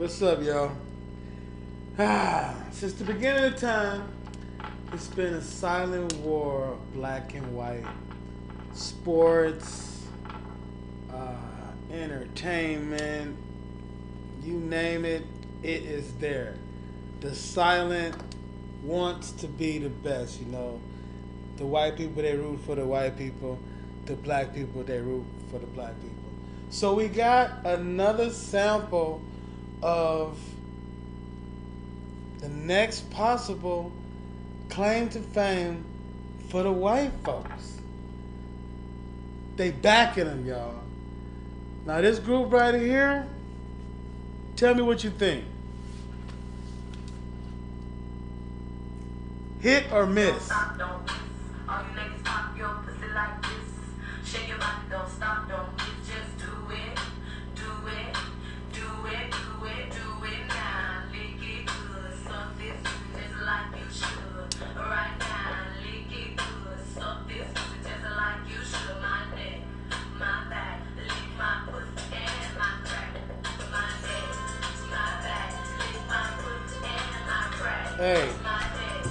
What's up, y'all? Since the beginning of time, it's been a silent war of black and white. Sports, entertainment, you name it, it is there. The silent wants to be the best, you know. The white people, they root for the white people. The black people, they root for the black people. So we got another sample of the next possible claim to fame for the white folks. They backing them, y'all. Now this group right here, tell me what you think. Hit or Don't miss? stop, don't miss. All you niggas pop your pussy like this. Shake your body, don't stop, don't miss. Just do it, do it, do it, do it, do it now. Lick it good, suck this pussy just like you should. Right now, lick it good, suck this pussy just like you should. My neck, my back, lick my pussy and my crack. My neck, my back, lick my pussy and my crack. Hey, My neck,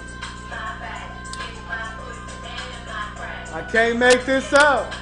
my back, lick my pussy and my crack. I can't make this up.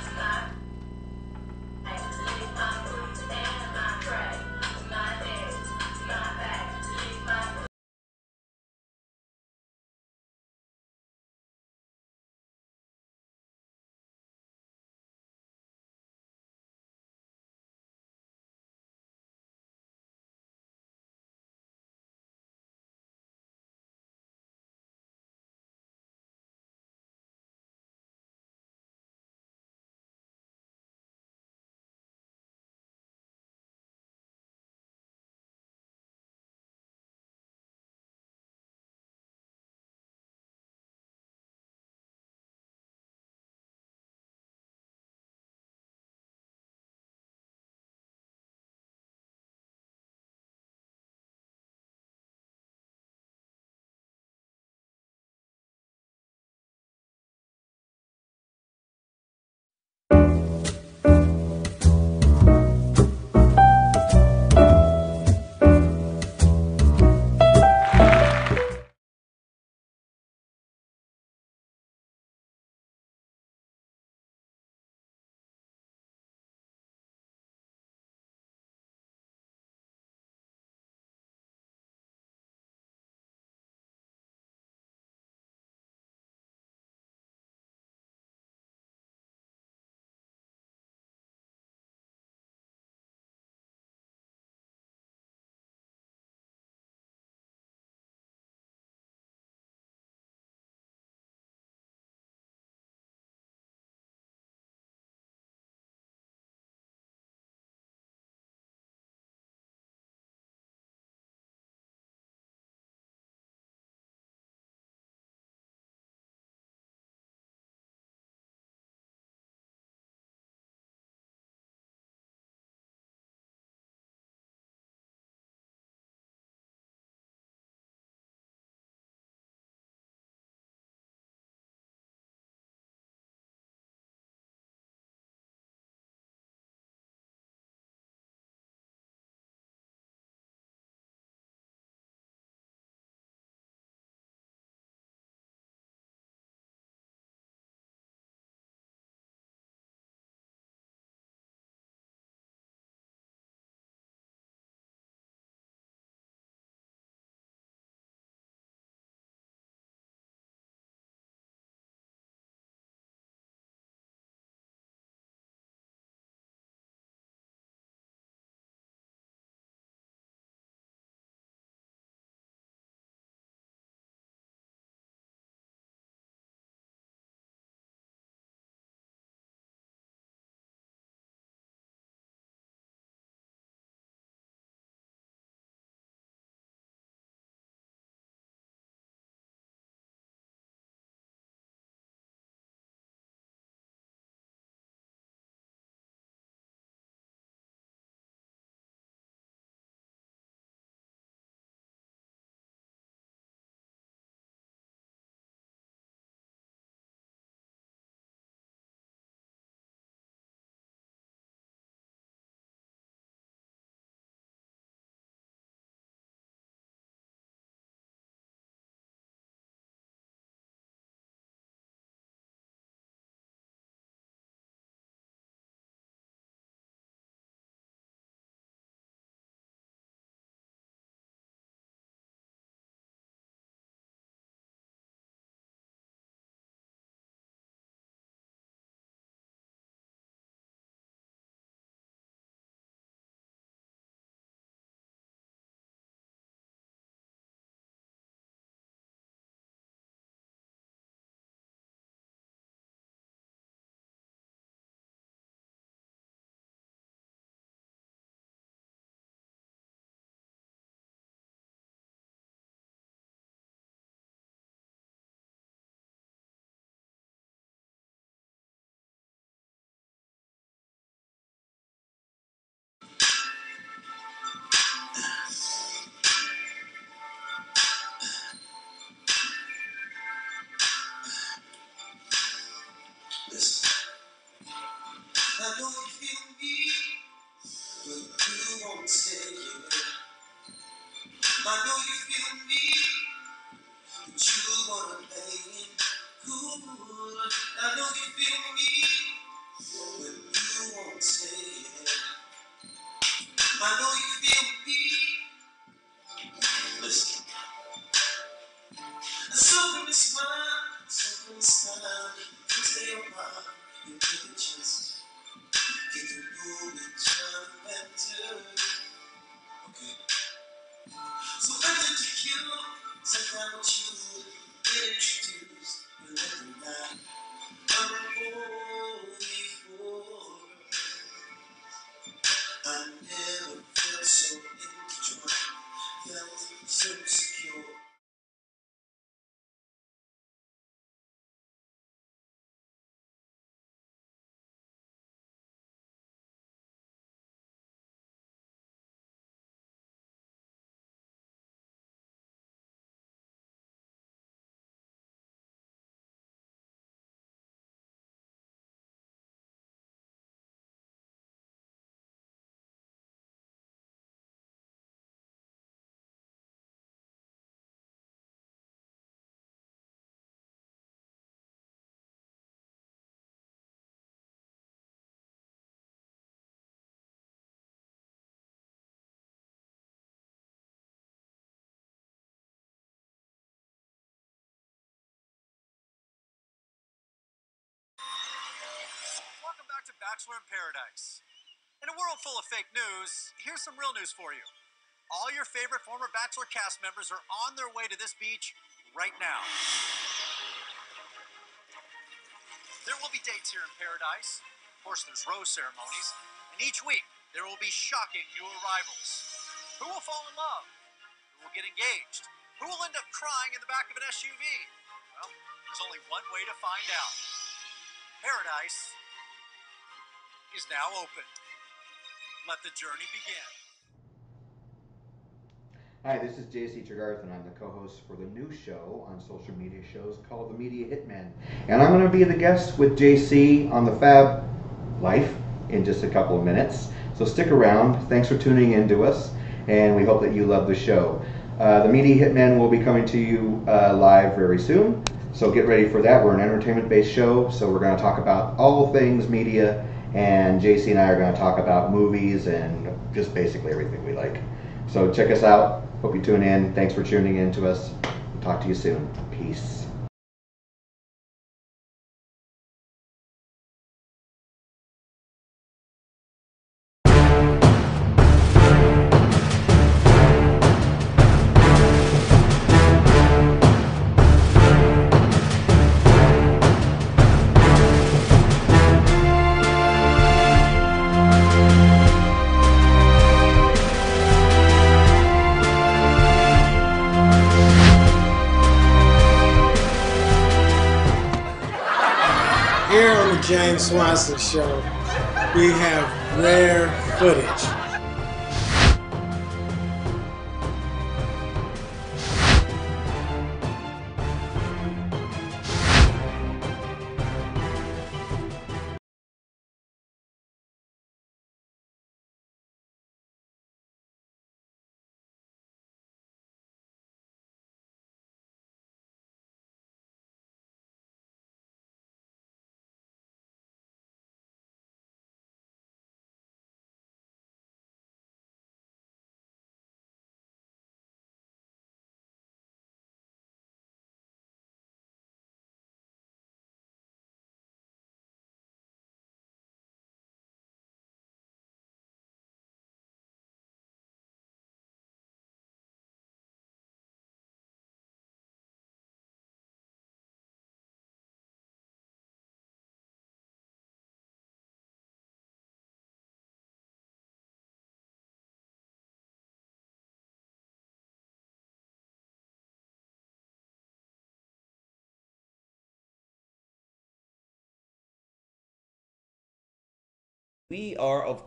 I know you feel me, but you wanna play it cool. I know you feel me, but you won't say it. I know you feel me. Listen, something is smile, something is smile. You stay a while, you can just get to know each other better. Okay. So I get to you, sometime with you, get introduced, you every night. I'm before. I never felt so insecure, felt so secure. Welcome back to Bachelor in Paradise. In a world full of fake news, here's some real news for you. All your favorite former Bachelor cast members are on their way to this beach right now. There will be dates here in Paradise. Of course, there's rose ceremonies. And each week, there will be shocking new arrivals. Who will fall in love? Who will get engaged? Who will end up crying in the back of an SUV? Well, there's only one way to find out. Paradise is now open. Let the journey begin. Hi, this is JC Tregarth, and I'm the co-host for the new show on social media shows called The Media Hitmen. And I'm going to be the guest with JC on the Fab Life in just a couple of minutes. So stick around. Thanks for tuning in to us, and we hope that you love the show. The Media Hitmen will be coming to you live very soon, so get ready for that. We're an entertainment-based show, so we're going to talk about all things media, and JC and I are going to talk about movies and just basically everything we like. So check us out. Hope you tune in. Thanks for tuning in to us. Talk to you soon. Peace. Here on the James Swanson Show, we have rare footage. We are, of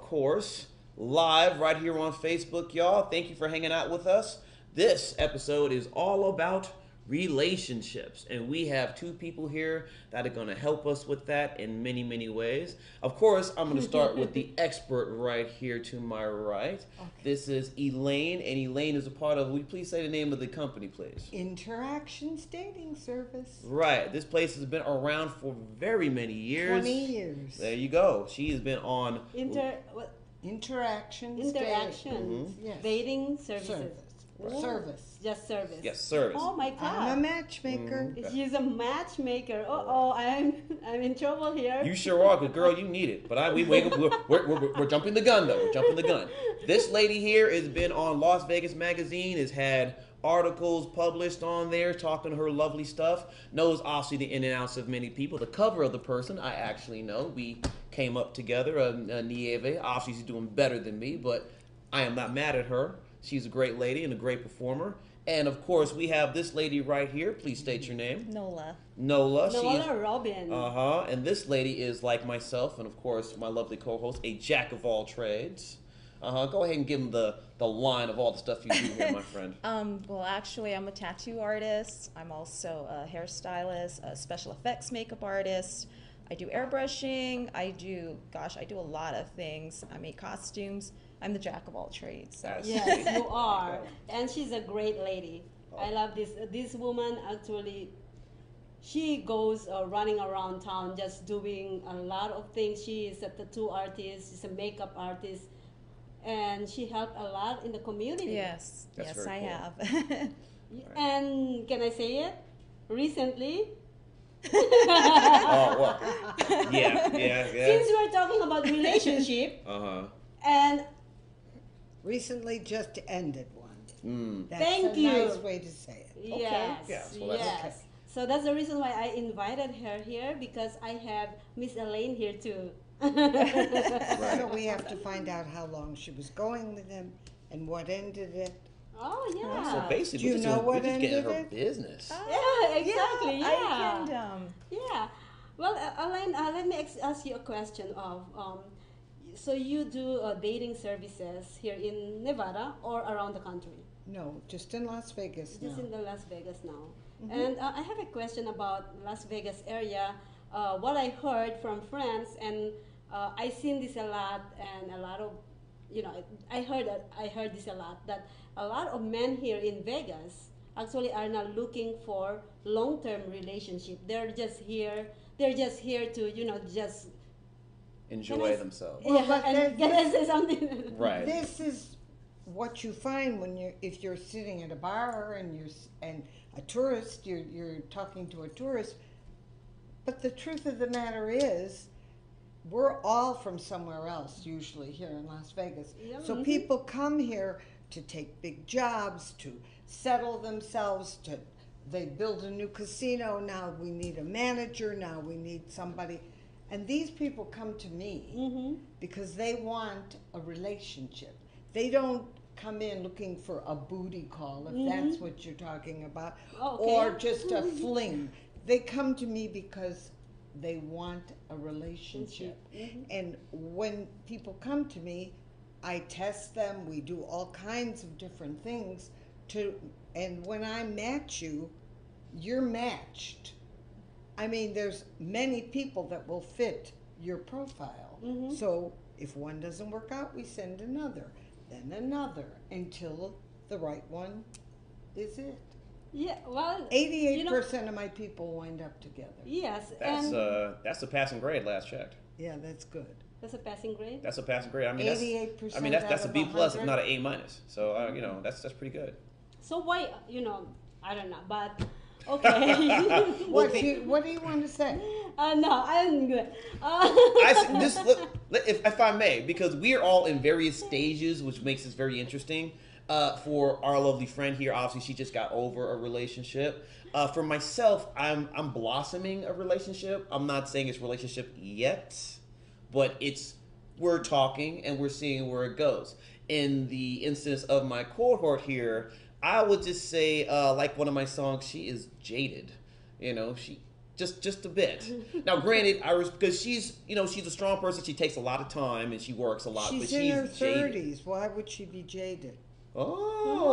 course, live right here on Facebook, y'all. Thank you for hanging out with us. This episode is all about relationships. And we have two people here that are going to help us with that in many, many ways. Of course, I'm going to start with the expert right here to my right. Okay. This is Elaine, and Elaine is a part of, will you please say the name of the company, please? Interactions Dating Service. Right. This place has been around for very many years. 20 years. There you go. She has been on... Interactions. Yes. Dating services. Service. Just service. Yes, service. Oh my God. I'm a matchmaker. She's a matchmaker. I'm in trouble here. You sure are, because girl, you need it. But we're jumping the gun though. We're jumping the gun. This lady here has been on Las Vegas Magazine, has had articles published on there talking her lovely stuff, knows obviously the in and outs of many people. The cover of the person I actually know. We came up together, Nieve. Obviously she's doing better than me, but I am not mad at her. She's a great lady and a great performer. And of course, we have this lady right here. Please state your name. Nola. Nola Robin. And this lady is like myself, and of course, my lovely co-host, a jack of all trades. Go ahead and give them the line of all the stuff you do here, my friend. Well, actually, I'm a tattoo artist. I'm also a hairstylist, a special effects makeup artist. I do airbrushing. I do a lot of things. I make costumes. I'm the jack of all trades. So. Yes, you are. And she's a great lady. I love this. This woman actually, she goes running around town just doing a lot of things. She is a tattoo artist. She's a makeup artist. And she helped a lot in the community. Yes, That's yes, I cool. have. And can I say it? Recently, Oh, well. Yeah. since we're talking about relationship, and Recently just ended one. That's Thank a you. nice way to say it. yes, Yes, well, that's yes. okay. So that's the reason why I invited her here, because I have Miss Elaine here too. So we have to find out how long she was going with him and what ended it. Oh yeah. So basically, Do you know we're what just getting ended her it? business. Yeah, exactly. Yeah. I can, Yeah. Well, Elaine, let me ask you a question of, so you do dating services here in Nevada or around the country? No, just in Las Vegas Just now. in the Las Vegas now. And I have a question about Las Vegas area. What I heard from friends, and I seen this a lot, and a lot of, I heard this a lot, that a lot of men here in Vegas actually are not looking for long-term relationship. They're just here to, just Enjoy themselves. Well, but and can I say something? Right. This is what you find if you're sitting at a bar and a tourist, you're talking to a tourist. But the truth of the matter is, we're all from somewhere else, usually here in Las Vegas. Yeah, So people come here to take big jobs, to settle themselves, they build a new casino, now we need a manager, now we need somebody. And these people come to me because they want a relationship. They don't come in looking for a booty call, if that's what you're talking about, or just a fling. They come to me because they want a relationship. And when people come to me, I test them, we do all kinds of different things and when I match you, you're matched. I mean, there's many people that will fit your profile. So if one doesn't work out, we send another, then another, until the right one is it. Yeah, well, 88% of my people wind up together. yes, That's and that's a passing grade last checked. Yeah, that's good. that's a passing grade. That's a passing grade. I mean, 88% that's a out of B plus, if 100. not an A minus. So that's pretty good. So why, I don't know, but okay. What do you want to say? No, I'm good. If I may, because we are all in various stages, which makes this very interesting. For our lovely friend here, obviously she just got over a relationship. For myself, I'm blossoming a relationship. I'm not saying it's relationship yet, but we're talking and we're seeing where it goes. In the instance of my cohort here, I would just say, like one of my songs, she is jaded. She just a bit. Now, granted, because she's a strong person. She takes a lot of time and she works a lot. She's but in she's her jaded. 30s. Why would she be jaded? Oh,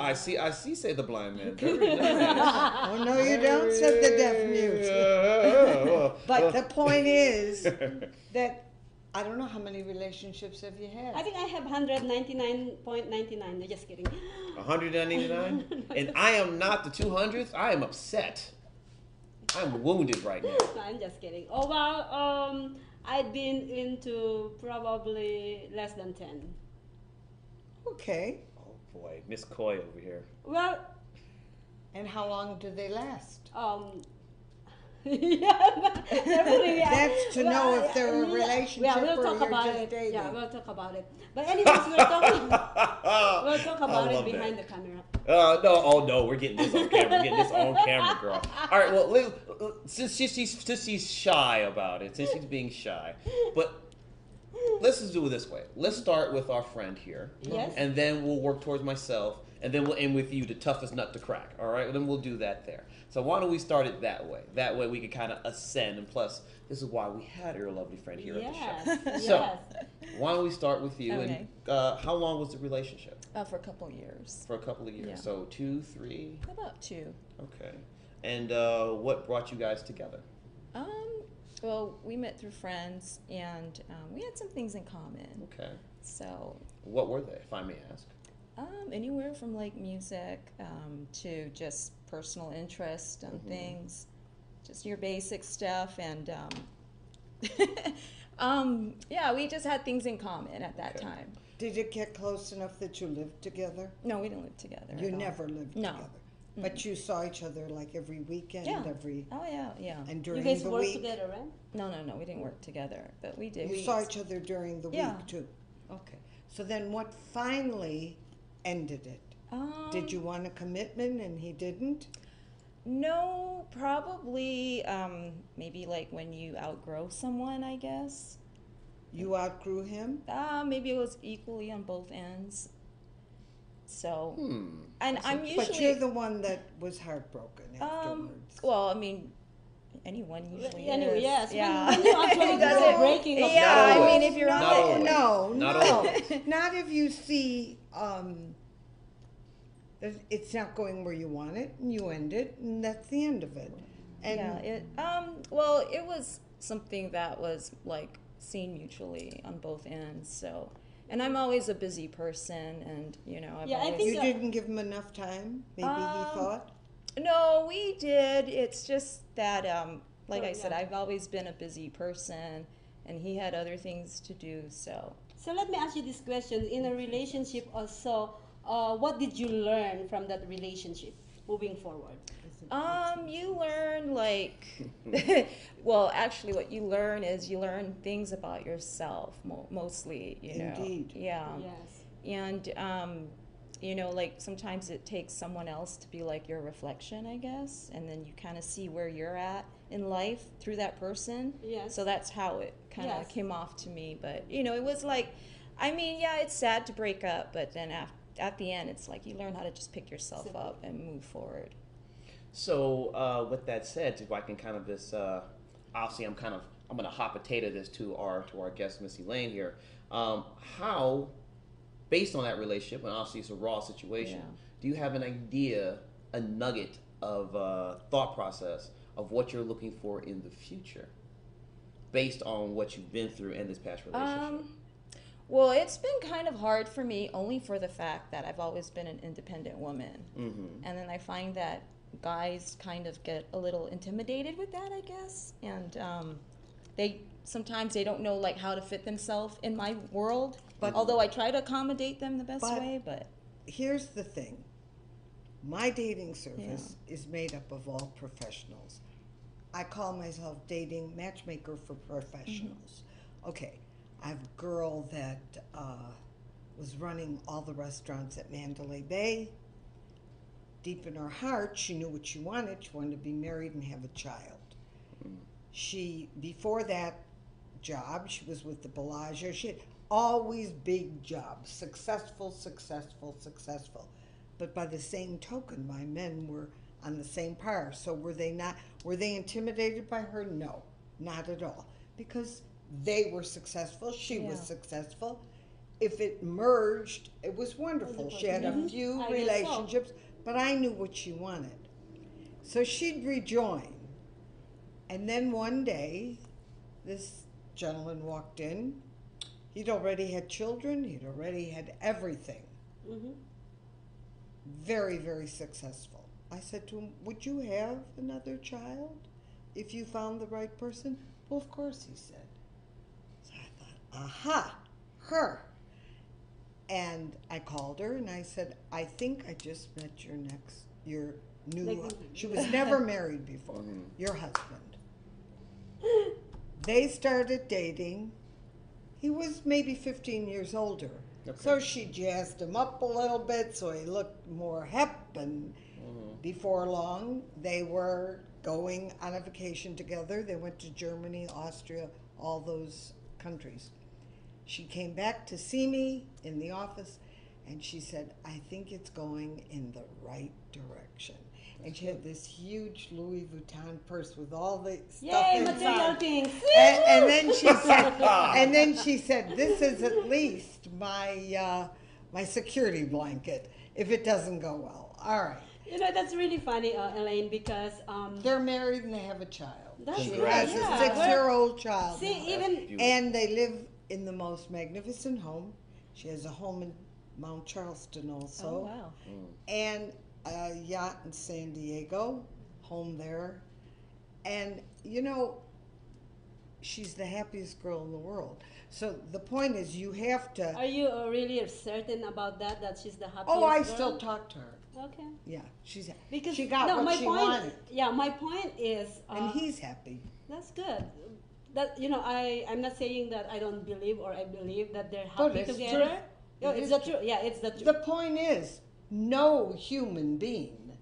I see. I see. Say the blind man. Very nice. Oh, no, you don't, said the deaf mute. But the point is that I don't know how many relationships have you had. I think I have 199.99. No, just kidding. 199, and I am not the 200th. I am upset. I'm wounded right now. No, I'm just kidding. Oh well, I've been into probably less than 10. Okay. Oh boy, Miss Coy over here. Well, And how long do they last? yeah, definitely. That's to know if they're a relationship Yeah, we'll or talk you're about just it. dating. Yeah, we'll talk about it. But anyways, we'll talk I about it love behind that. the camera. No, oh no, we're getting this on camera. We're getting this on camera, girl. All right, well, since she's shy about it, since she's being shy, but let's just do it this way. Let's start with our friend here, Yes. and then we'll work towards myself, and then we'll end with you, the toughest nut to crack. All right, then we'll do that there. So why don't we start it that way? That way we can kind of ascend, and plus, this is why we had our lovely friend here Yes. at the show. Yes. So, why don't we start with you? Okay. And how long was the relationship? For a couple years. For a couple of years. Yeah. So 2, 3. About 2. Okay. And what brought you guys together? Well, we met through friends, and we had some things in common. Okay. So, What were they, if I may ask? anywhere from like music to just personal interest and things, just your basic stuff, and yeah, we just had things in common at that Okay. time. Did it get close enough that you lived together? No, we didn't live together. You at all. never lived No. together. But you saw each other like every weekend, Yeah. every Oh yeah, yeah. and You during guys the work week. together, right? No, we didn't work together, but we did. You we saw each other during the Yeah. week too. Okay. So then what finally ended it? Did you want a commitment and he didn't? No, probably maybe like when you outgrow someone, I guess. You outgrew him? Maybe it was equally on both ends. So, Hmm. and I'm usually. But you're the one that was heartbroken afterwards. Well, I mean, anyone usually Anyway, is. yes. Yeah. When you actually do the breaking of Yeah, Not I always. mean, if you're Not on it, always. No, Not no. always. Not if you see that it's not going where you want it, and you end it, and that's the end of it. And Yeah, well, it was something that was like seen mutually on both ends. So, and I'm always a busy person, and I've Yeah, I always. think you so. didn't give him enough time. Maybe he thought. No, we did. It's just that, like Well, I said, yeah. I've always been a busy person, and he had other things to do. So, So let me ask you this question: in a relationship also, what did you learn from that relationship moving forward? you learn like, well, actually, what you learn is you learn things about yourself mostly. Indeed. Yeah. Yes. And like sometimes it takes someone else to be like your reflection, I guess, and then you kind of see where you're at in life through that person. Yes. So that's how it kind of Yes. came off to me. But it was like, I mean, yeah, it's sad to break up, but then at the end, it's like you learn how to just pick yourself up and move forward. So with that said, if I can kind of this, obviously I'm going to hot potato this to our guest, Miss Elaine here. How, based on that relationship, and obviously it's a raw situation, Yeah. do you have an idea, a nugget of thought process of what you're looking for in the future, based on what you've been through in this past relationship? Well, it's been kind of hard for me only for the fact that I've always been an independent woman. Mm-hmm. And then I find that guys kind of get a little intimidated with that, I guess. And sometimes they don't know like how to fit themselves in my world. But- although I try to accommodate them the best But- way, but Here's the thing. My dating service is made up of all professionals. I call myself dating matchmaker for professionals. Okay, I have a girl that was running all the restaurants at Mandalay Bay. Deep in her heart, she knew what she wanted. She wanted to be married and have a child. Before that job, she was with the Bellagio. She had always big jobs, successful. But by the same token, my men were on the same par. So were they intimidated by her? No, not at all. Because they were successful, she was Yeah. successful, if it merged, it was wonderful. She had a few I guess so. relationships, but I knew what she wanted. So she'd rejoin. And then one day, this gentleman walked in. He'd already had children. He'd already had everything. Mm-hmm. Very, very successful. I said to him, would you have another child if you found the right person? Well, of course, he said. So I thought, aha, her. And I called her and I said, I think I just met your new, Like- she was never married before, your husband. They started dating. He was maybe 15 years older. Okay. So she jazzed him up a little bit so he looked more hip, and before long they were going on a vacation together. They went to Germany, Austria, all those countries. She came back to see me in the office and she said, I think it's going in the right direction. And she had this huge Louis Vuitton purse with all the stuff Yay, material inside. things. And then she said, this is at least my my security blanket if it doesn't go well. All right. You know, that's really funny, Elaine, because They're married and they have a child. That's She great, has yeah. a 6-year-old child. see, now. even And they live in the most magnificent home. She has a home in Mount Charleston also. Oh, wow. And a yacht in San Diego, home there. And, you know, she's the happiest girl in the world. So the point is, you have to. are you really certain about that? That she's the happiest? Oh, I girl? still talk to her. Okay. Yeah, she's Because she got no, what my she point, wanted, Yeah, my point is, and he's happy. that's good. That you know, I'm not saying that I don't believe or I believe that they're But happy it's together. true. No, It it's is the true. truth. Yeah, it's the truth. The point is, no human being,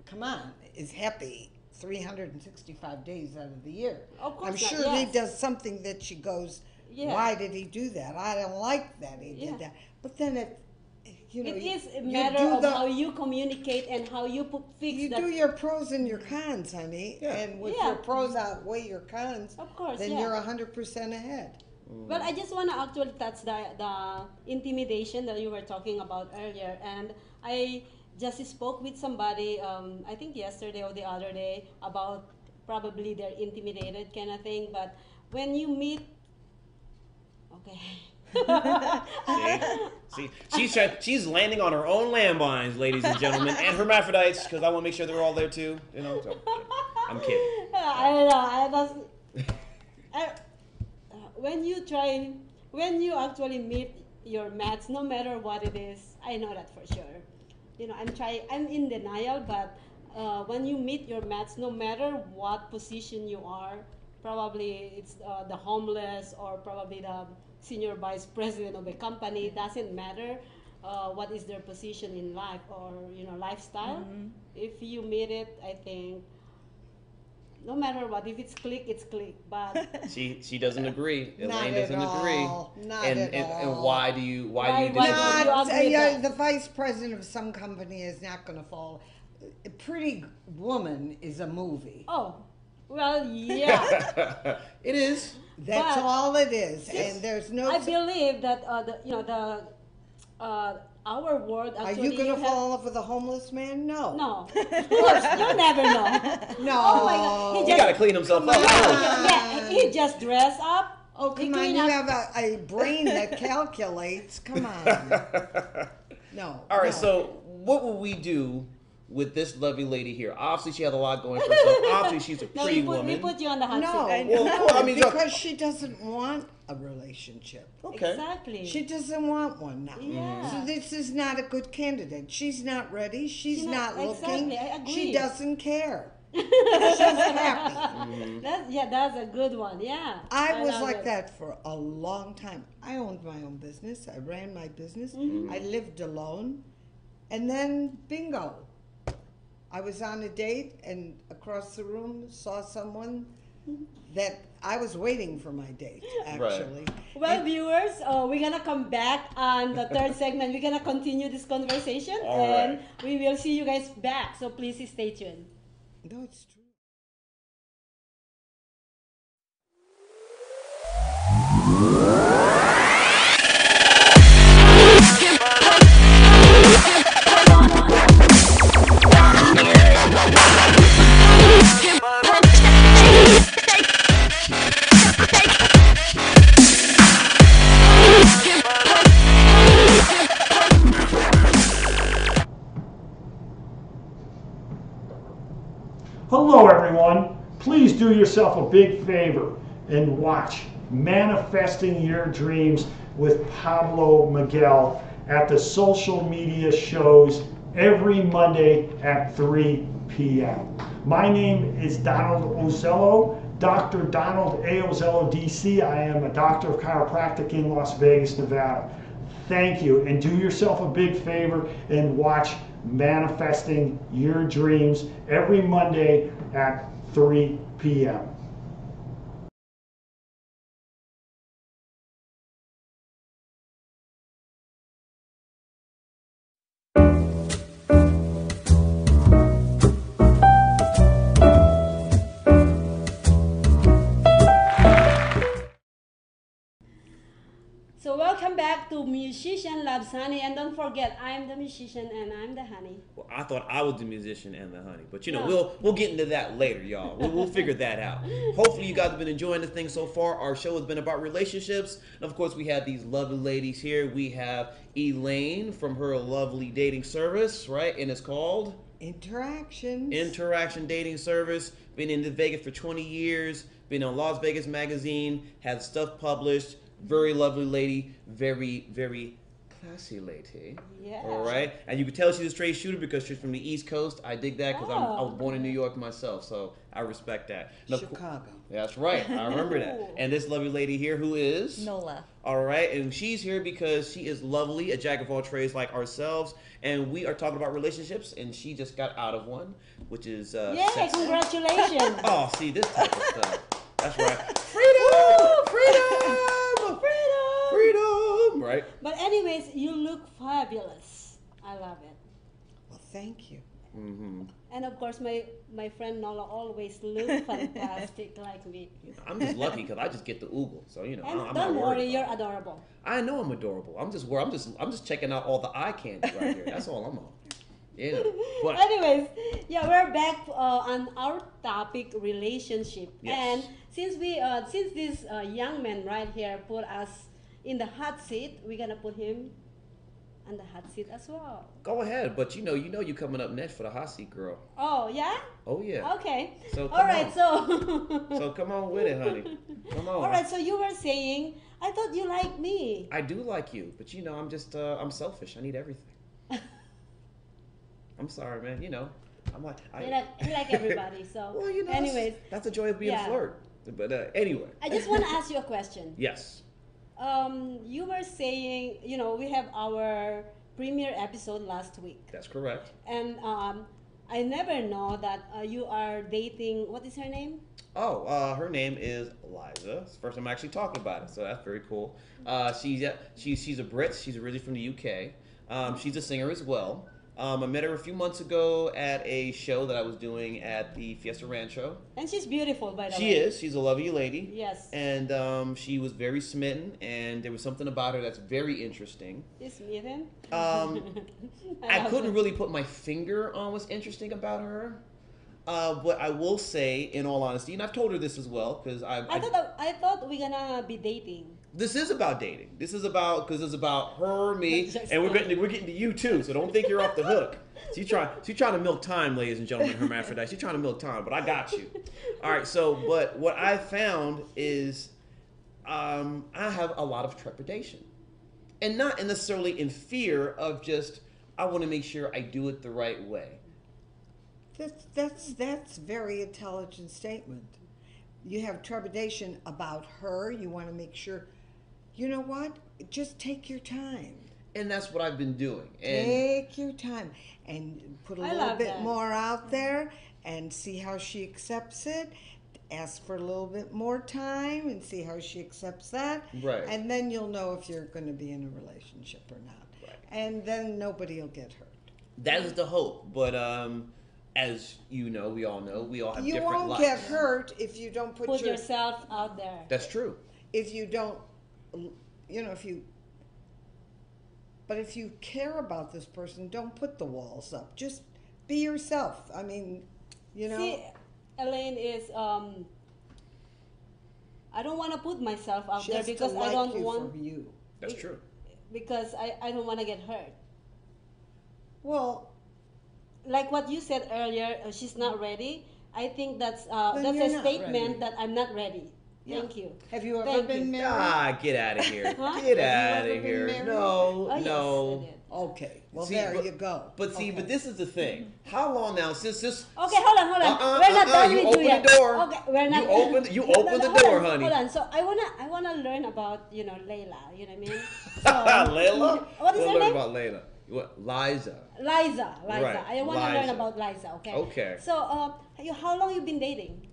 come on, is happy 365 days out of the year. Of course I'm not, sure he yes. does something that she goes, Yeah. why did he do that? I don't like that he Yeah. did that. But then you know, It is a you matter do of the- how you communicate and how you fix you that. do your pros and your cons, honey. Yeah. And with Yeah. your pros outweigh your cons, Of course, then yeah. you're 100% ahead. Well, I just want to actually touch the intimidation that you were talking about earlier. And I just spoke with somebody, I think yesterday or the other day, about probably they're intimidated kind of thing. But when you meet, okay. See, she's landing on her own landmines, ladies and gentlemen, and hermaphrodites, because I want to make sure they're all there too. You know, so I'm kidding. I don't know. When you actually meet your match, no matter what it is, I know that for sure. You know, I'm in denial, but when you meet your match, no matter what position you are, probably it's the homeless or probably the senior vice president of a company, doesn't matter what is their position in life or, you know, lifestyle. If you meet it, I think, no matter what, if it's click, it's click. But She doesn't agree. Not Elaine at doesn't agree. all. Not and, at and all. why do you Why why do do you you disagree? Not- agree with that? The vice president of some company is not going to fall. A Pretty Woman is a movie. oh, well, yeah. It is. That's But- all it is, and there's no. I believe that our world Are actually. you going to have- fall in love with a homeless man? No. No, of course you never know. No. Oh my God, He got to clean himself up. Yeah, he just dress up. Oh, he come on. clean You up. have a brain that calculates. Come on. No. All right, no. so what will we do with this lovely lady here? Obviously, she has a lot going for herself. Obviously, she's a No, pretty we woman. put you on the hot No, seat. Well, no, I mean, because she doesn't want a relationship. Okay. Exactly. She doesn't want one now. Yeah. So this is not a good candidate. She's not ready. She's She's not not- looking. exactly, I agree. She doesn't care. She's happy. That's a good one. Yeah. I was love like it. that for a long time. I owned my own business. I ran my business. Mm-hmm. I lived alone. And then, bingo. I was on a date and across the room saw someone that I was waiting for my date, actually. Well, viewers, we're gonna come back on the third segment. We're gonna continue this conversation, All and right. we will see you guys back. So please stay tuned. No, it's true. please do yourself a big favor and watch Manifesting Your Dreams with Pablo Miguel at the social media shows every Monday at 3 p.m. My name is Donald Ozello, Dr. Donald A. Ozello, DC. I am a doctor of chiropractic in Las Vegas, Nevada. Thank you, and do yourself a big favor and watch Manifesting Your Dreams every Monday at 3 p.m. So welcome back to Musician Loves Honey, and don't forget, I'm the musician and I'm the honey. Well, I thought I was the musician and the honey, but No. we'll get into that later, y'all. We'll figure that out. Hopefully, you guys have been enjoying the thing so far. Our show has been about relationships, and of course, we have these lovely ladies here. We have Elaine from her lovely dating service, right? And it's called Interactions. Interaction Dating Service. Been in Vegas for 20 years. Been on Las Vegas Magazine. Had stuff published. Very lovely lady, very, very classy lady. Yeah. All right. And you can tell she's a straight shooter because she's from the East Coast. I dig that because I was born in New York myself, so I respect that. And Chicago. That's right. I remember that. And this lovely lady here who is? Nola. All right. And she's here because she is lovely, a jack of all trades like ourselves. And we are talking about relationships, and she just got out of one, which is Yay, sex. congratulations. Oh, see, this type of stuff. That's right. Freedom! Freedom! Freedom! Right? But anyways, you look fabulous. I love it. Well, thank you. Mm-hmm. And of course, my friend Nola always looks fantastic like me. I'm just lucky because I just get the oogle, so And I'm not don't worried worry, you're about it. adorable. I know I'm adorable. I'm just checking out all the eye candy right here. That's all I'm on. Yeah. But Anyways, yeah, we're back on our topic, relationship. Yes. And since this young man right here put us in the hot seat, we're gonna put him on the hot seat as well. go ahead, but you know you coming up next for the hot seat, girl. Oh yeah. Oh yeah. Okay. So All right. on. So. So come on with it, honey. Come on. All right. So you were saying, I thought you liked me. I do like you, but I'm just I'm selfish. I need everything. I'm sorry, man. I'm like You like everybody. So. Well, Anyways, that's the joy of being yeah. a flirt. But anyway. I just want to ask you a question. Yes. You were saying, we have our premiere episode last week, That's correct. and I never know that you are dating. What is her name? Oh, her name is Liza. It's the first time I'm actually talking about it, so that's very cool. She's a Brit. She's originally from the UK. She's a singer as well. I met her a few months ago at a show that I was doing at the Fiesta Rancho. And she's beautiful, by the way. She is. She's a lovely lady. Yes. And she was very smitten, and there was something about her that's very interesting. Is Ethan? I couldn't really put my finger on what's interesting about her. But I will say, in all honesty, and I've told her this as well, because I thought we're gonna be dating. this is about dating. This is because it's about her, me, Just and we're getting to you too. So don't think you're off the hook. She's trying to milk time, ladies and gentlemen, hermaphrodite. She's trying to milk time, but I got you. All right. So, but what I found is, I have a lot of trepidation, and not necessarily in fear of just I want to make sure I do it the right way. That's very intelligent statement. You have trepidation about her. You want to make sure. You know what? Just take your time. And that's what I've been doing. And Take your time and put a I little love bit that. more out there and see how she accepts it. Ask for a little bit more time and see how she accepts that. Right. And then you'll know if you're going to be in a relationship or not. Right. And then nobody will get hurt. that is the hope. But as you know, we all have You different won't lives. get hurt if you don't Put yourself out there. That's true. if you don't, but if you care about this person, don't put the walls up. Just be yourself. I mean, See, Elaine is. I don't want to put myself out she there has because to I like don't you want. for you. That's true. Because I don't want to get hurt. Well, Like what you said earlier, she's not ready. I think that's Then you're a not statement ready. that I'm not ready. Yeah. Thank you. Have you ever Thank been you. married? Ah, get out of here. Huh? Get Have out you of ever been here. married? No, Oh, yes, no. I did. Okay. Well, See, there but- you go. But see, Okay. but this is the thing. How long now? Since this. Okay, hold on. We're not done You with open you yet. the door. Okay, we're not. You open. You No, open the hold door, on, honey. Hold on. So I wanna learn about Layla. You know what I mean? Layla. What is We'll her learn name? about Layla. What? Liza. Liza. Right, I want to learn Liza. about Liza. Okay. Okay. So how long you been dating?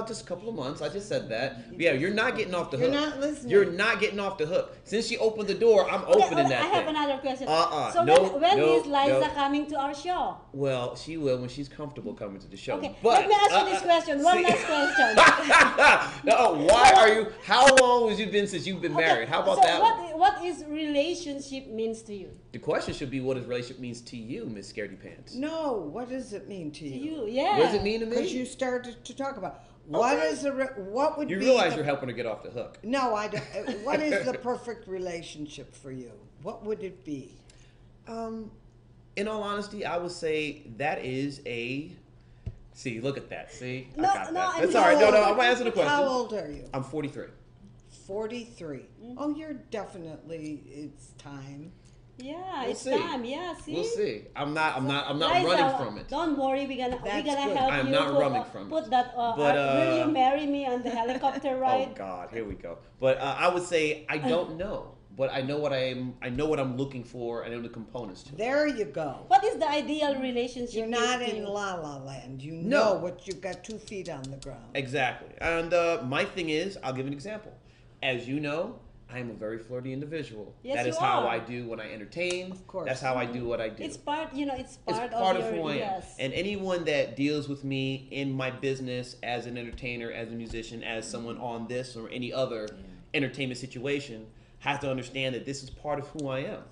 Just a couple of months. I just said that. Yeah, you're not getting off the You're hook. not listening. You're not getting off the hook. Since she opened the door, I'm opening that I have thing. another question. Uh-uh. So No, when no, is Liza no. coming to our show? Well, she will when she's comfortable coming to the show. Okay. But, Let me ask you this question. One see- last question. No, why are you? How long has it been since you've been married? How about so that one? what is relationship means to you? The question should be, what does relationship means to you, Miss Scaredy Pants? No, what does it mean to To you? you, yeah. What does it mean to Because me? you started to talk about what Okay. is what would You be realize the- you're helping her get off the hook. No, I don't. What is the perfect relationship for you? What would it be? In all honesty, I would say that is a. See, look at that. See, No, I got no, that. I That's mean- all right. No, no, How I'm gonna answer the question. How old are you? I'm 43. 43. Oh, you're definitely. It's time. Yeah, We'll it's see. time. Yeah, see. We'll see. I'm not Liza, running from it. Don't worry, we're gonna That's good. help I'm you. not put, running from it. Put that. But, will you marry me on the helicopter ride? Oh God, here we go. But I would say I don't know, but I know what I am. I know what I'm looking for. I know the components to it. There you go. What is the ideal relationship? You're not to in you? La La Land. You No. know what you've got 2 feet on the ground. Exactly. And my thing is, I'll give an example. As you know, I am a very flirty individual. Yes, That is you how are. I do when I entertain. Of course. That's how I do what I do. It's part. It's part, It's part of your, who I am. yes. And anyone that deals with me in my business as an entertainer, as a musician, as someone on this or any other entertainment situation has to understand that this is part of who I am.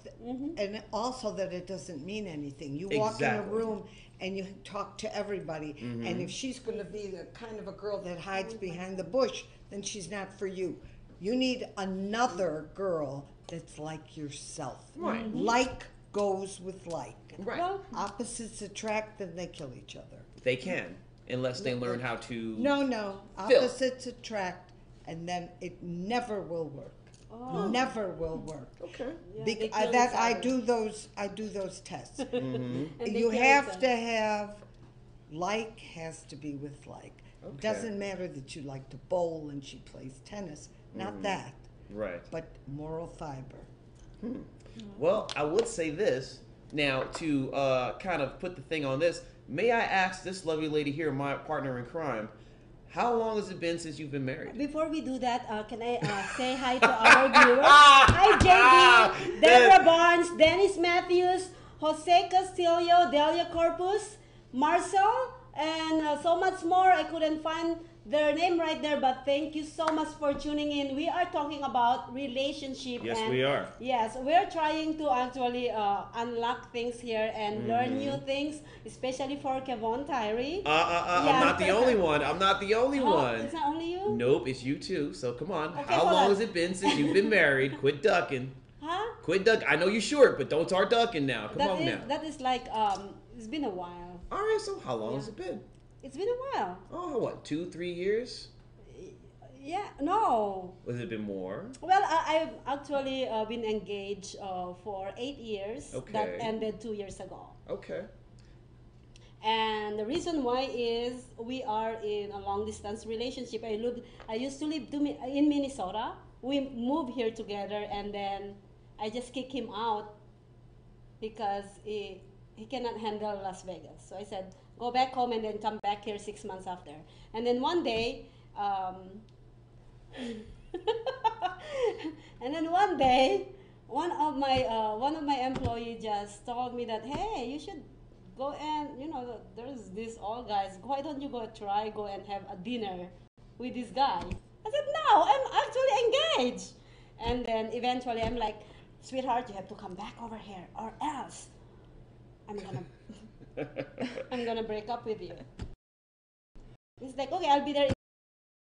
And also that it doesn't mean anything. You walk in a Exactly. room and you talk to everybody. And if she's going to be the kind of a girl that hides behind the bush, then she's not for you. You need another girl that's like yourself. Right. Like goes with like. Right. Well, Opposites attract and they kill each other. They can, unless they learn how to. No. Phil. Opposites attract and then it never will work. Never will work. Okay. yeah, they kill That each I other. do those tests. And they You kill have each to other. have like has to be with like. Okay. Doesn't matter that you like to bowl and she plays tennis. Not that, Right. but moral fiber. Well, I would say this now to kind of put the thing on this. May I ask this lovely lady here, my partner in crime, how long has it been since you've been married? Before we do that, can I say hi to our viewers? Hi, JD, Deborah Barnes, Dennis Matthews, Jose Castillo, Delia Corpus, Marcel, and so much more. I couldn't find their name right there, but thank you so much for tuning in. We are talking about relationship. Yes, and we are. Yes, we're trying to actually unlock things here and learn new things, especially for Kevon Tyree. I'm Yeah. not the only one. I'm not the only Oh, one. is that only you? Nope, it's you too. So come on. Okay, How hold long on. has it been since you've been married? Quit ducking. Huh? Quit ducking. I know you're short, but don't start ducking now. Come on now. That is like it's been a while. All right. So how long has it been? It's been a while. Oh, what? 2-3 years? Yeah, no. Has it been more? Well, I've actually been engaged for 8 years. Okay. That ended 2 years ago. Okay. And the reason why is we are in a long distance relationship. I used to live in Minnesota. We moved here together, and then I just kicked him out because he cannot handle Las Vegas. So I said, go back home and then come back here 6 months after. And then one day, and then one day, one of my employees just told me that, hey, you should go and there's these all guys. Why don't you go and have a dinner with this guy? I said, no, I'm actually engaged. And then eventually I'm like, sweetheart, you have to come back over here or else I'm gonna break up with you. He's like, okay, I'll be there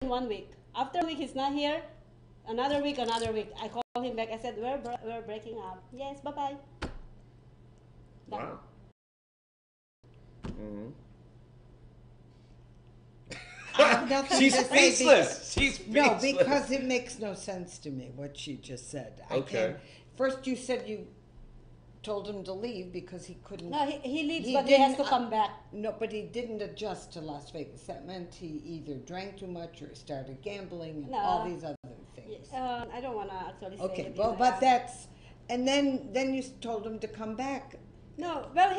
in 1 week. After a week, he's not here. Another week. I called him back. I said, we're breaking up. Yes, bye-bye. Done. Wow. Mm-hmm. have nothing She's to say. speechless. She's No, speechless. because it makes no sense to me what she just said. I Okay. can't. First, you said you told him to leave because he couldn't. No, he leaves, He but he has to didn't, come back. No, but he didn't adjust to Las Vegas. That meant he either drank too much or started gambling and No. all these other things. I don't want to actually say Okay, it. well, but that's, and then you told him to come back. No, well,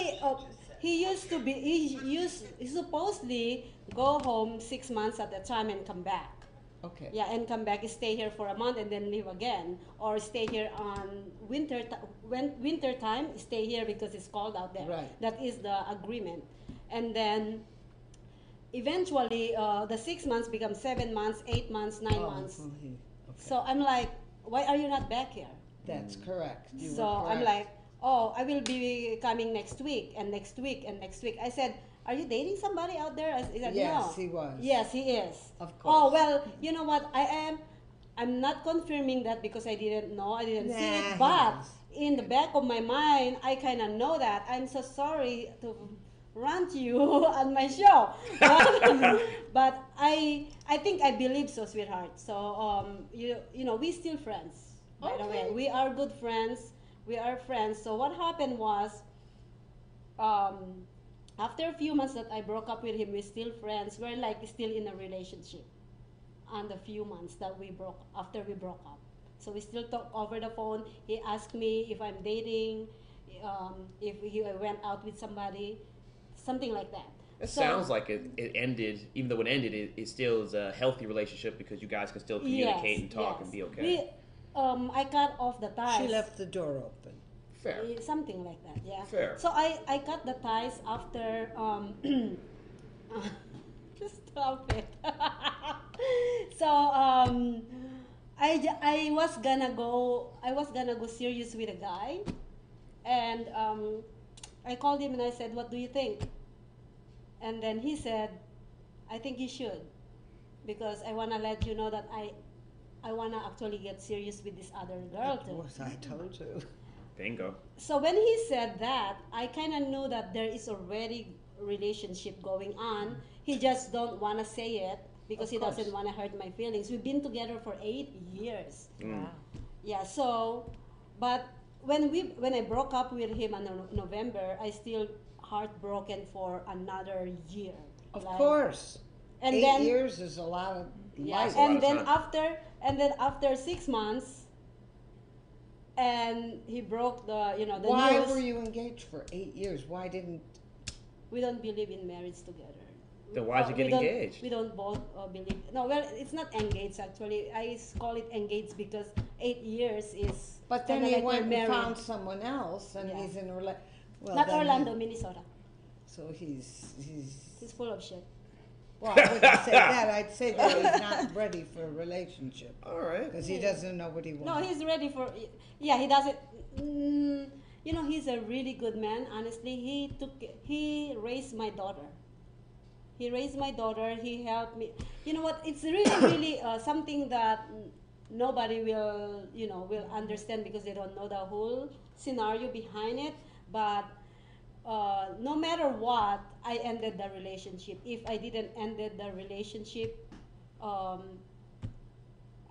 he used to be, he supposedly go home 6 months at a time and come back. Okay. Yeah, and come back, stay here for a month and then leave again. Or stay here on winter time, stay here because it's cold out there. Right. That is the agreement. And then eventually the 6 months become 7 months, 8 months, 9 months. Well, okay. So I'm like, why are you not back here? That's correct. You So were I'm correct. like, oh, I will be coming next week and next week and next week. I said, are you dating somebody out there? I said, Yes, no. he was. Yes, he is. Of Oh, course. well, you know what? I'm not confirming that because I didn't know. I didn't see Nah, it. he But was. in the back of my mind, I kind of know that. I'm so sorry to rant you on my show. But I think I believe so, sweetheart. So, you know, we still friends. By the way, we are good friends. We are friends. So what happened was, after a few months that I broke up with him, we're still friends. We're like still in a relationship. On the few months that after we broke up, so we still talk over the phone. He asked me if I'm dating, if he went out with somebody, something like that. It sounds like it ended, even though it ended, it still is a healthy relationship because you guys can still communicate and talk and be okay. I cut off the ties. She left the door open. Fair. Something like that, yeah. Fair. So I cut the ties after just stop it. So I was gonna go serious with a guy, and I called him and I said, what do you think? And then he said, I think you should, because I wanna let you know that I wanna actually get serious with this other girl Of too. course, I told you. Bingo. So when he said that, I kind of knew that there is already relationship going on. He just don't want to say it because Of he course. doesn't want to hurt my feelings. We've been together for 8 years. Wow. Yeah. So, but when I broke up with him in November, I still heartbroken for another year. Of Like- course. And 8 then years is a lot of yeah, life. lot and of then time. after 6 months, and he broke the the Why news. were you engaged for 8 years? Why didn't? We don't believe in marriage together. Then why'd you We get don't- engaged? We don't both believe. No, well, it's not engaged actually. I call it engaged because 8 years is. But then kinda he like went you're and married. found someone else, and Yeah. he's in a well, Not then Orlando, Minnesota. So he's. He's full of shit. Well, I wouldn't say that. I'd say that he's not ready for a relationship All right. because he doesn't know what he wants. No, he's ready for. Yeah, he doesn't. He's a really good man. Honestly, he raised my daughter. He raised my daughter. He helped me. You know what? It's really, really something that nobody will understand because they don't know the whole scenario behind it. But no matter what, I ended the relationship. If I didn't ended the relationship, I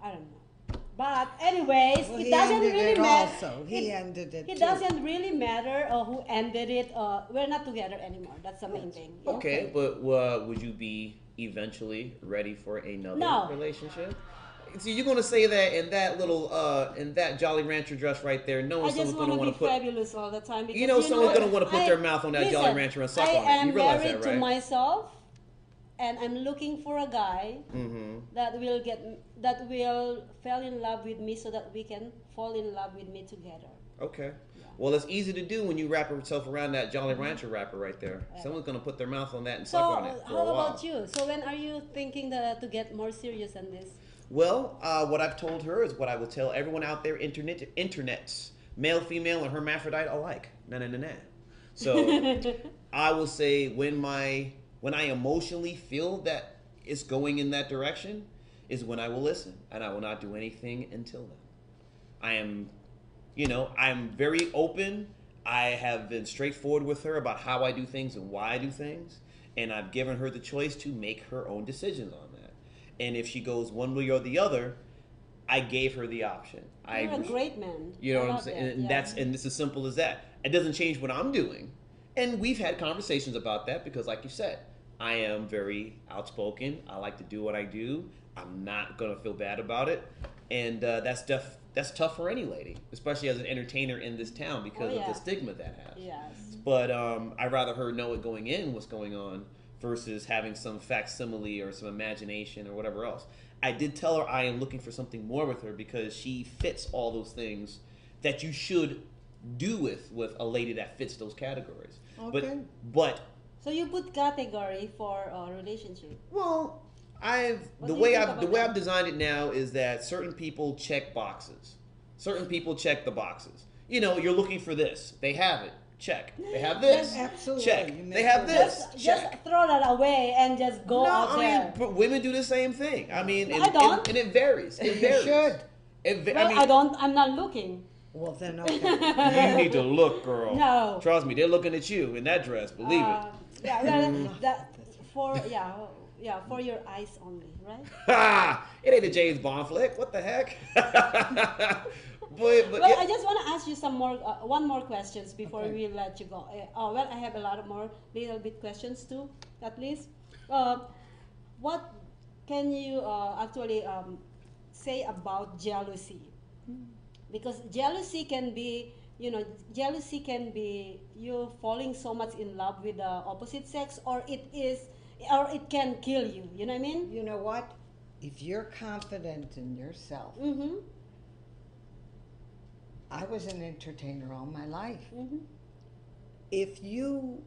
don't know. But anyways, Well, it he doesn't ended really it matter. also. He ended it It too. doesn't really matter who ended it. We're not together anymore. That's the main thing. Yeah? Okay, but would you be eventually ready for another No. relationship? See, you're gonna say that in that little in that Jolly Rancher dress right there. No I one's just gonna want to want be to put. fabulous all the time. Because, You know someone's gonna want to put their I- mouth on that listen, Jolly Rancher and suck I on it. am You realize married that, to right? myself, and I'm looking for a guy Mm-hmm. that will fall in love with me, so that we can fall in love with me together. Okay. Well, it's easy to do when you wrap yourself around that Jolly Rancher wrapper right there. Someone's gonna put their mouth on that and So suck on it for how a while. about you? So when are you thinking to get more serious on this? Well, what I've told her is what I will tell everyone out there, internets, male, female, and hermaphrodite alike. Nah. So I will say when I emotionally feel that it's going in that direction is when I will listen, and I will not do anything until then. I'm very open. I have been straightforward with her about how I do things and why I do things, and I've given her the choice to make her own decisions on that. and if she goes one way or the other, I gave her the option. You're a great man. You know I what I'm love saying? that, And yeah. and it's as simple as that. It doesn't change what I'm doing. And we've had conversations about that because, like you said, I am very outspoken. I like to do what I do. I'm not gonna feel bad about it, and that's tough for any lady, especially as an entertainer in this town because of the stigma that has. Yes. But I'd rather her know it going in what's going on versus having some facsimile or some imagination or whatever else. I did tell her I am looking for something more with her because she fits all those things that you should do with a lady that fits those categories. Okay. But So you put category for a relationship. well, What the do you way think I've about the way that? I've designed it now is that certain people check boxes. Certain people check the boxes. You know, you're looking for this. They have it. Check. They have this. Absolutely. Check. You They make have sure this. Just Check. throw that away and just go No, out I there. mean, but women do the same thing. I mean, I don't. and it varies. It You varies. should. Well, I don't. I'm not looking. Well, then, okay. You need to look, girl. No. Trust me, they're looking at you in that dress. Believe Yeah, well, that for your eyes only, right? it. Ha! It ain't a James Bond flick. What the heck? but Well, yeah. I just want to ask you some more, one more questions before we let you go. Well, I have a lot of more little bit questions too, at least. What can you actually say about jealousy? Because jealousy can be, jealousy can be you falling so much in love with the opposite sex, or it can kill you. You know what I mean? You know what? If you're confident in yourself, Mm-hmm. I was an entertainer all my life. Mm-hmm. If you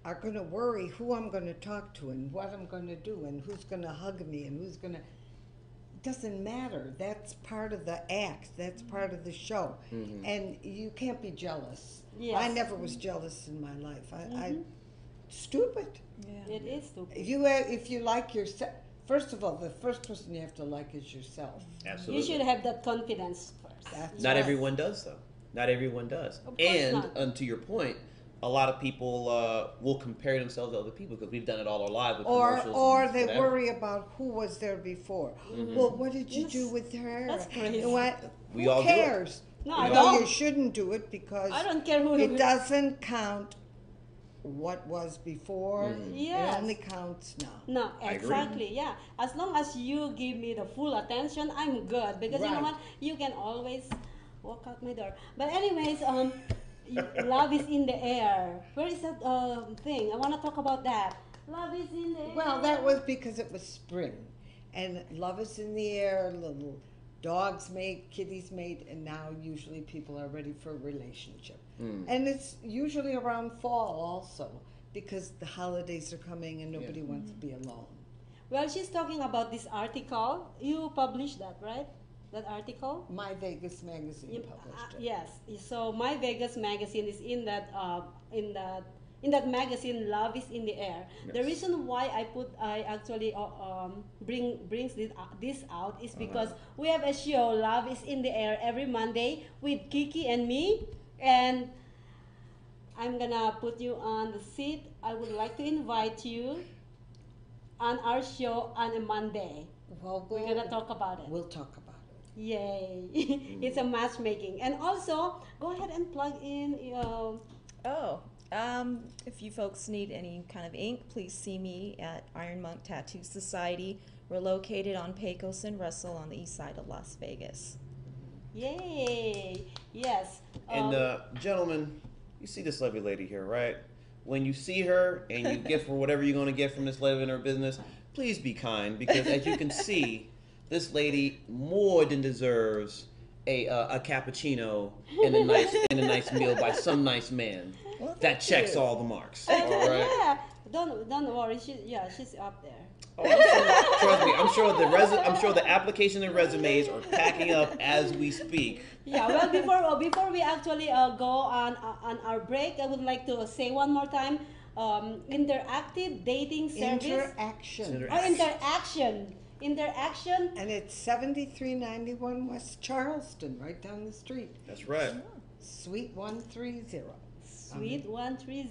are going to worry who I'm going to talk to and what I'm going to do and who's going to hug me and who's going to, it doesn't matter. That's part of the act. That's part of the show. Mm-hmm. And you can't be jealous. Yes. I never was jealous in my life. I stupid. Yeah. It is stupid. If you like yourself, first of all, the first person you have to like is yourself. Absolutely. You should have that confidence first. That's Not right. everyone does, though. Not everyone does. Of course And not. to your point, a lot of people will compare themselves to other people because we've done it all our lives with Or commercials. and they whatever. worry about who was there before. Well, what did you Yes. do with her? That's crazy. What? We who all do it. cares? No, I No, don't. you shouldn't do it because I don't care who it doesn't count what was before. Yes. It only counts now. No, I agree. exactly. Yeah. As long as you give me the full attention, I'm good. Because you know Right. what? You can always walk out my door. But anyways, love is in the air. Where is that thing? I want to talk about that. Love is in the air. Well, that was because it was spring. And love is in the air, little dogs mate, kitties mate, and now usually people are ready for a relationship. And it's usually around fall also because the holidays are coming and nobody wants to be alone. Well, she's talking about this article. You published that, right? That article? My Vegas magazine published it. Yes. So My Vegas magazine is in that in that magazine, Love is in the Air. The reason why I actually brings this out is because we have a show, Love is in the Air, every Monday with Kiki and me, and I'm gonna put you on the seat. I would like to invite you on our show on a Monday. Well, We're gonna talk about it. We'll talk about it. Yay! It's a matchmaking, and also go ahead and plug in. If you folks need any kind of ink, please see me at Iron Monk Tattoo Society. We're located on Pecos and Russell on the east side of Las Vegas. Yay! Yes. And gentlemen, you see this lovely lady here, right? When you see her and you gift her whatever you're going to get from this lady in her business, please be kind because as you can see, this lady more than deserves a cappuccino and a nice meal by some nice man Well, that thank checks you. all the marks. All right. Yeah. Don't worry. She's up there. Oh, trust me, I'm sure the application and resumes are packing up as we speak. Yeah. Well, before we actually go on our break, I would like to say one more time, interactive dating service. Interaction. Interaction. And it's 7391 West Charleston, right down the street. That's right. Suite 130. Sweet 130.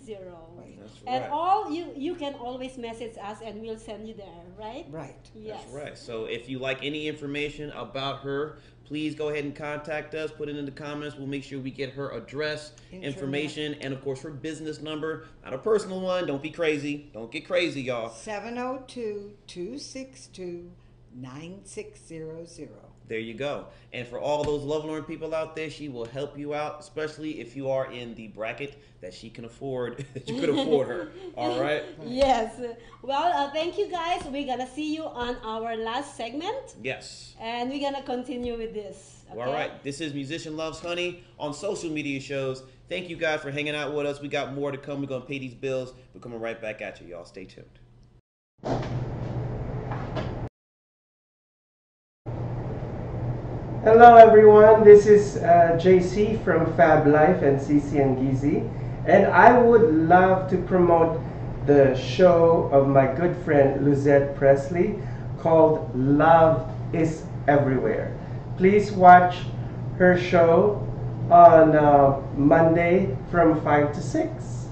That's And right. all you can always message us and we'll send you there, right? Right. Yes. That's right. So if you like any information about her, please go ahead and contact us. Put it in the comments. We'll make sure we get her address, information, and of course her business number. Not a personal one. Don't be crazy. Don't get crazy, y'all. 702-262-9600. There you go. And for all those Love Lauren people out there, she will help you out, especially if you are in the bracket that she can afford, that you could afford her. All right? Yes. Well, thank you guys. We're going to see you on our last segment. Yes. And we're going to continue with this. Okay? All right. This is Musician Loves Honey on social media shows. Thank you guys for hanging out with us. We got more to come. We're going to pay these bills. We're coming right back at you, y'all. Stay tuned. Hello everyone, this is JC from Fab Life and CC and Gizi, and I would love to promote the show of my good friend Luzette Presley called Love is Everywhere. Please watch her show on Monday from 5 to 6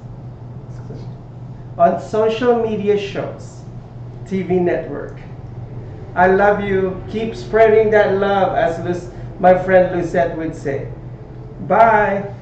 on social media shows, TV network. I love you. Keep spreading that love, as my friend Lucette would say. Bye.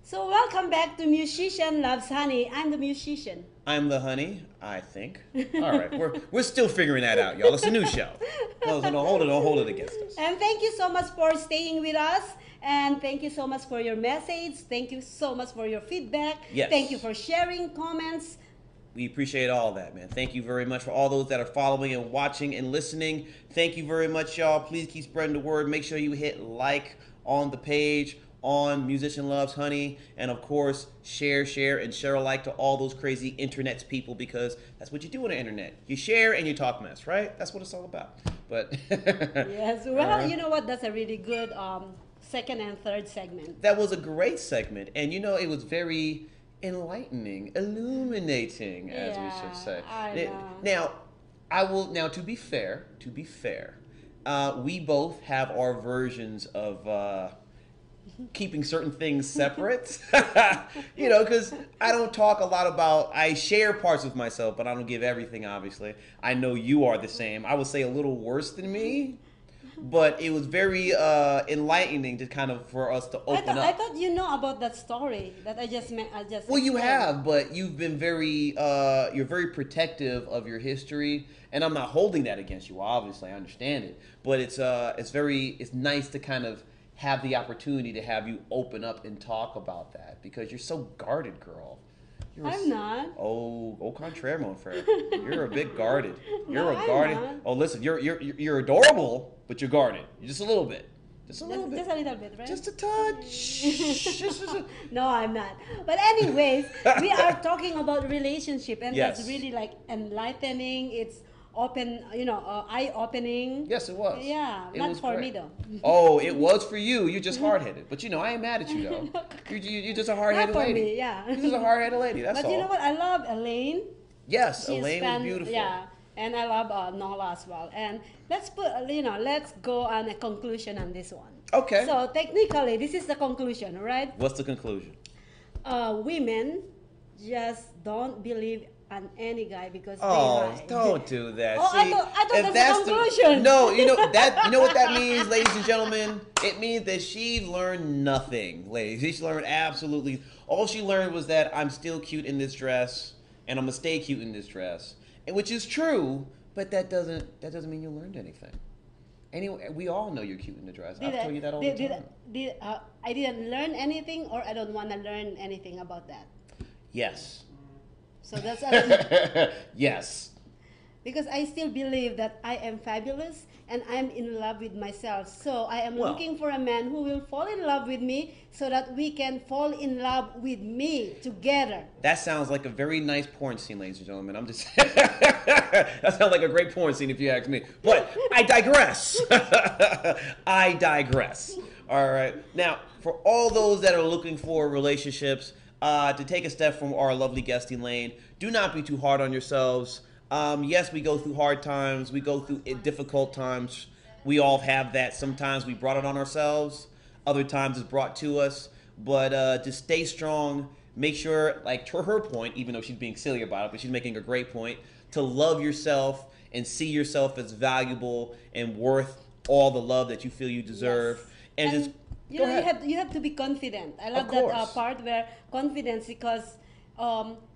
So welcome back to Musician Loves Honey. I'm the musician. I'm the honey, I think. All right. We're still figuring that out, y'all. It's a new show. No, don't hold it against us. And thank you so much for staying with us. And thank you so much for your message. Thank you so much for your feedback. Yes. Thank you for sharing comments. We appreciate all that, man. Thank you very much for all those that are following and watching and listening. Thank you very much, y'all. Please keep spreading the word. Make sure you hit like on the page on Musician Loves Honey, and of course share and share alike to all those crazy internet people, because that's what you do on the internet. You share and you talk mess, right? That's what it's all about. But Yes, well, you know what? That's a really good second and third segment. that was a great segment, and it was very enlightening, illuminating, as we should say. I know. Now to be fair, we both have our versions of keeping certain things separate. Because I don't talk a lot about, I share parts of myself, but I don't give everything, obviously. I know you are the same. I would say a little worse than me, but it was very enlightening to for us to open I up. thought you know about that story that I just Well, you explained. have, but you've been you're very protective of your history, and I'm not holding that against you. Obviously, I understand it, but it's nice to have the opportunity to have you open up and talk about that, because you're so guarded, girl. I'm not. Au contraire, mon frère. You're a bit guarded. You're No, a guarded. I'm not. Oh, listen, you're adorable, but you're guarded. Just a little bit. Just a little bit. Just a little bit, right? Just a touch. No, I'm not. But anyways, we are talking about relationship, and Yes. that's really enlightening. It's eye-opening. Yes, it was. Yeah, It not was for great. me though. Oh, it was for you. You're just hard-headed. But I ain't mad at you, though. You're just a hard-headed Not for lady. me, yeah. You're just a hard-headed lady, that's But all. you know what? I love Elaine. Yes, She's Elaine was beautiful. Yeah, and I love Nola as well. And let's go on a conclusion on this one. Okay. So technically, this is the conclusion, right? What's the conclusion? Women just don't believe on any guy because they Oh, lie. don't do that. Oh, I thought if that's the conclusion. No, you know what that means, ladies and gentlemen? It means that she learned nothing, ladies. She learned absolutely, all she learned was that I'm still cute in this dress, and I'm gonna stay cute in this dress, and which is true, but that doesn't mean you learned anything. Anyway, we all know you're cute in the dress. I've told you that all the time. I didn't learn anything, or I don't want to learn anything about that. Yes. So that's Yes. because I still believe that I am fabulous and I'm in love with myself. So I am Well- looking for a man who will fall in love with me so that we can fall in love with me together. That sounds like a very nice porn scene, ladies and gentlemen. I'm just that sounds like a great porn scene if you ask me. But I digress. I digress. All right. Now, for all those that are looking for relationships, to take a step from our lovely guest Elaine, do not be too hard on yourselves. Yes, we go through hard times. We go through difficult times. We all have that. Sometimes we brought it on ourselves. Other times it's brought to us. But just stay strong. Make sure, like to her point, even though she's being silly about it, but she's making a great point, to love yourself and see yourself as valuable and worth all the love that you feel you deserve. Yes. And just you go know, ahead. you have to be confident. I love Of that course. part where confidence, because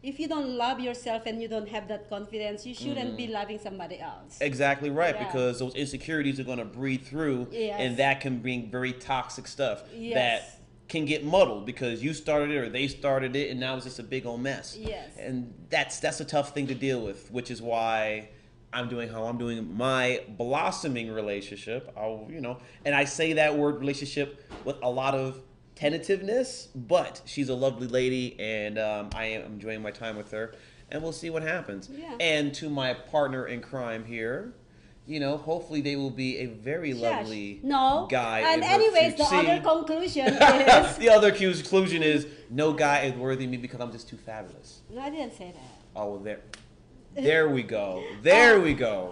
if you don't love yourself and you don't have that confidence, you shouldn't be loving somebody else. Exactly right, Yeah. because those insecurities are going to breathe through, Yes. and that can bring very toxic stuff Yes. that can get muddled because you started it or they started it, and now it's just a big old mess. Yes. And that's a tough thing to deal with, which is why I'm doing how I'm doing my blossoming relationship. And I say that word relationship with a lot of tentativeness, but she's a lovely lady, and I am enjoying my time with her, and we'll see what happens. Yeah. And to my partner in crime here, hopefully they will be a very lovely No. guy. And in her anyways, the future. other conclusion is The other conclusion is no guy is worthy of me because I'm just too fabulous. no, I didn't say that. Oh, well, there we go. There we go.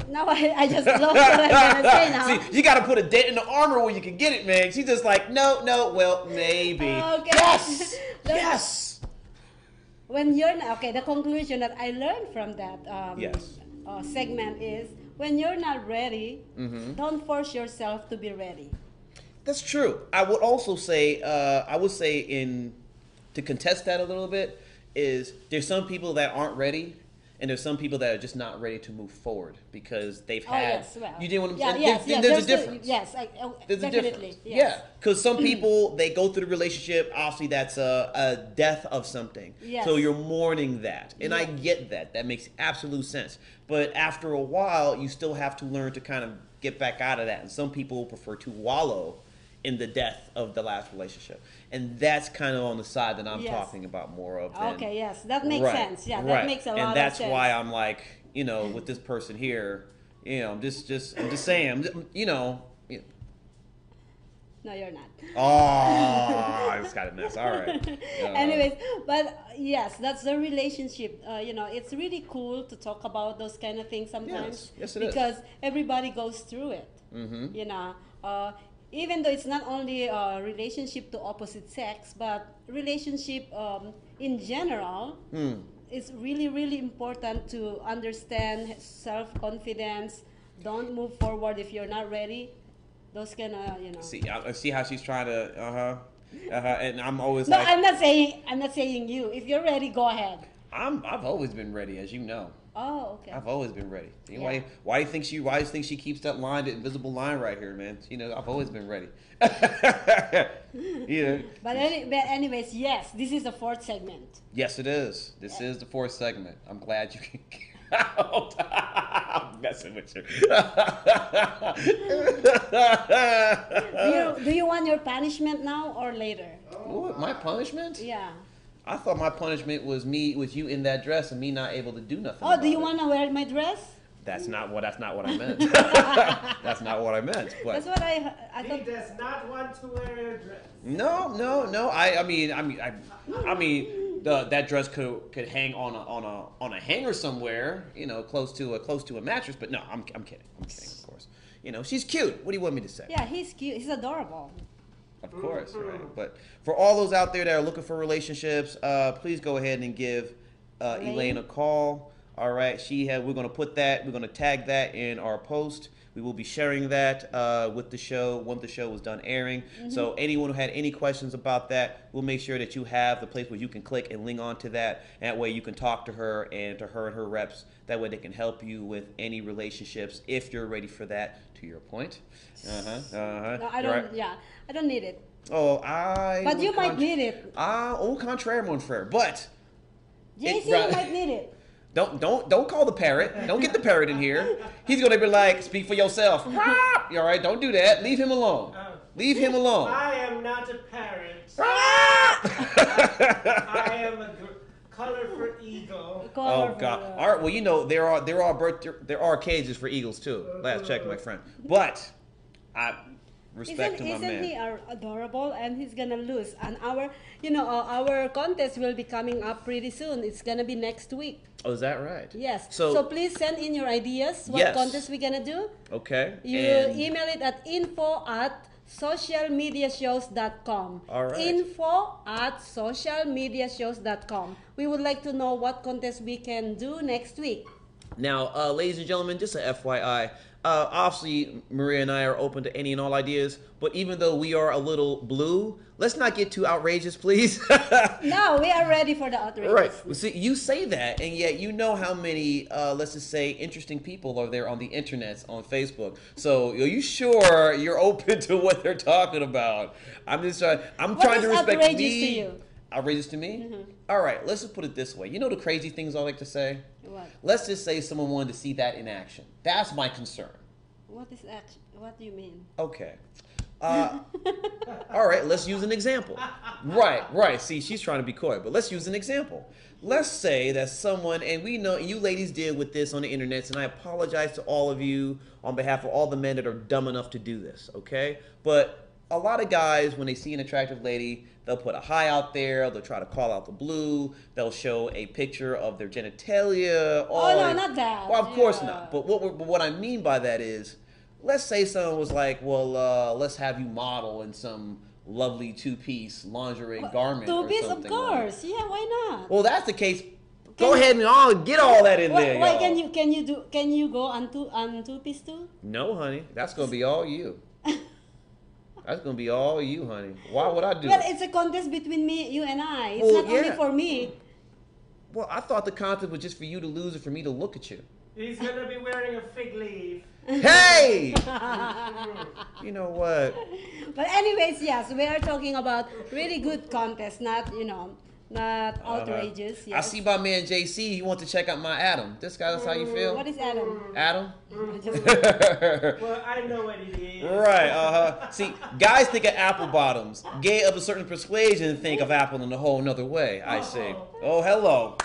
Now I just lost what I'm gonna say now. See, you got to put a dent in the armor where you can get it, man. She's just like, no, well, maybe. Okay. Yes, The- yes. When you're not, okay, the conclusion that I learned from that Yes. segment is when you're not ready, Mm-hmm. don't force yourself to be ready. That's true. I would also say, to contest that a little bit, is there's some people that aren't ready, and there's some people that are just not ready to move forward because they've Oh had. yes, well. You did what I'm yeah, saying? yes, yes. There's a difference. Yes, There's a definitely. difference. Yes. Yeah, because some people they go through the relationship. Obviously, that's a death of something. Yes. So you're mourning that, and I Yeah. get that. That makes absolute sense. But after a while, you still have to learn to kind of get back out of that. And some people prefer to wallow in the death of the last relationship, and that's kind of on the side that I'm Yes. talking about more of. Than, Okay, yes, that makes Right, sense. Yeah, right. that makes a lot of And that's sense. why I'm like, with this person here, I'm just saying, No, you're not. Oh, I just got a mess. All right. Anyways, but yes, that's the relationship. It's really cool to talk about those kind of things sometimes. Yes, it is. Because everybody goes through it. Mm-hmm. Even though it's not only a relationship to opposite sex, but relationship in general, it's really, really important to understand self-confidence. Don't move forward if you're not ready. Those kind of, See, I see how she's trying to, and I'm always No, like, I'm not saying you. If you're ready, go ahead. I've always been ready, as you know. Oh, okay. I've always been ready. See, Yeah. Why do you think she keeps that line, the invisible line right here, man? I've always been ready. But anyways, yes, this is the fourth segment. Yes, it is. This is the fourth segment. I'm glad you can. I'm messing with you. Do you want your punishment now or later? What, my punishment? Yeah. I thought my punishment was you in that dress and me not able to do nothing. Oh, do you about it. want to wear my dress? That's not what I meant. That's not what I meant. But That's what I He thought. does not want to wear a dress. no. I mean, that dress could hang on a hanger somewhere, close to a mattress. But no, I'm kidding. Of course. She's cute. What do you want me to say? Yeah, he's cute. He's adorable. Of course, right. But for all those out there that are looking for relationships, please go ahead and give Elaine a call. All right, we're going to tag that in our post. We will be sharing that with the show once the show was done airing. Mm-hmm. So anyone who had any questions about that, we'll make sure that you have the place where you can click and link onto that. And that way you can talk to her and her reps. That way they can help you with any relationships if you're ready for that, to your point. No, I don't. Right. Yeah, I don't need it. Oh, But you might need it. Au contraire, mon frère. But JC, right. you might need it. Don't call the parrot. Don't get the parrot in here. He's gonna be like, speak for yourself. All right, don't do that. Leave him alone. Leave him alone. I am not a parrot. I am a colorful eagle. Oh God! All right. Well, you know there are cages for eagles too. Last check, my friend. But I respect to my Isn't man. he adorable? And he's gonna lose. And our contest will be coming up pretty soon. It's gonna be next week. Oh, is that right? Yes. So- So please send in your ideas. What Yes. contest we're gonna do? Okay. You and email it at info@socialmediashows.com. All right. info@socialmediashows.com. We would like to know what contest we can do next week. Now, ladies and gentlemen, just a FYI. Obviously, Maria and I are open to any and all ideas, but even though we are a little blue, let's not get too outrageous, please. No, we are ready for the outrage. Right. Well, see, you say that, and yet you know how many, let's just say, interesting people are there on the internet, on Facebook. So, are you sure you're open to what they're talking about? I'm just trying. I'm What trying is to respect outrageous me. to you? Outrageous to me? All right. Let's just put it this way. You know the crazy things I like to say. What? Let's just say someone wanted to see that in action. That's my concern. What is action? What do you mean? Okay. All right, let's use an example. Right. See, she's trying to be coy, but let's use an example. Let's say that someone, and we know, and you ladies deal with this on the internet, and I apologize to all of you on behalf of all the men that are dumb enough to do this, okay? But a lot of guys, when they see an attractive lady, they'll put a hi out there, they'll try to call out the blue, they'll show a picture of their genitalia. Oh, no, not that. Well, of course Yeah. not. But what I mean by that is, let's say someone was like, well, let's have you model in some lovely two-piece lingerie garment or Two-piece, of something. course. Yeah, why not? Well, that's the case. Go ahead and get all that in there, Why y'all. can you go on two-piece too? No, honey. That's going to be all you. That's going to be all you, honey. Why would I do Well, it? it's a contest between you and I. It's Well, not only yeah. for me. Well, I thought the contest was just for you to lose and for me to look at you. He's gonna be wearing a fig leaf. Hey! You know what? But anyways, yes, we are talking about really good contest, not not outrageous. Yes. I see my man JC. He wants to check out my Adam. This guy, that's how you feel? What is Adam? Adam? Well, I know what it is. Right, See, guys think of apple bottoms. Gay of a certain persuasion think of apple in a whole nother way, I see. Oh, hello.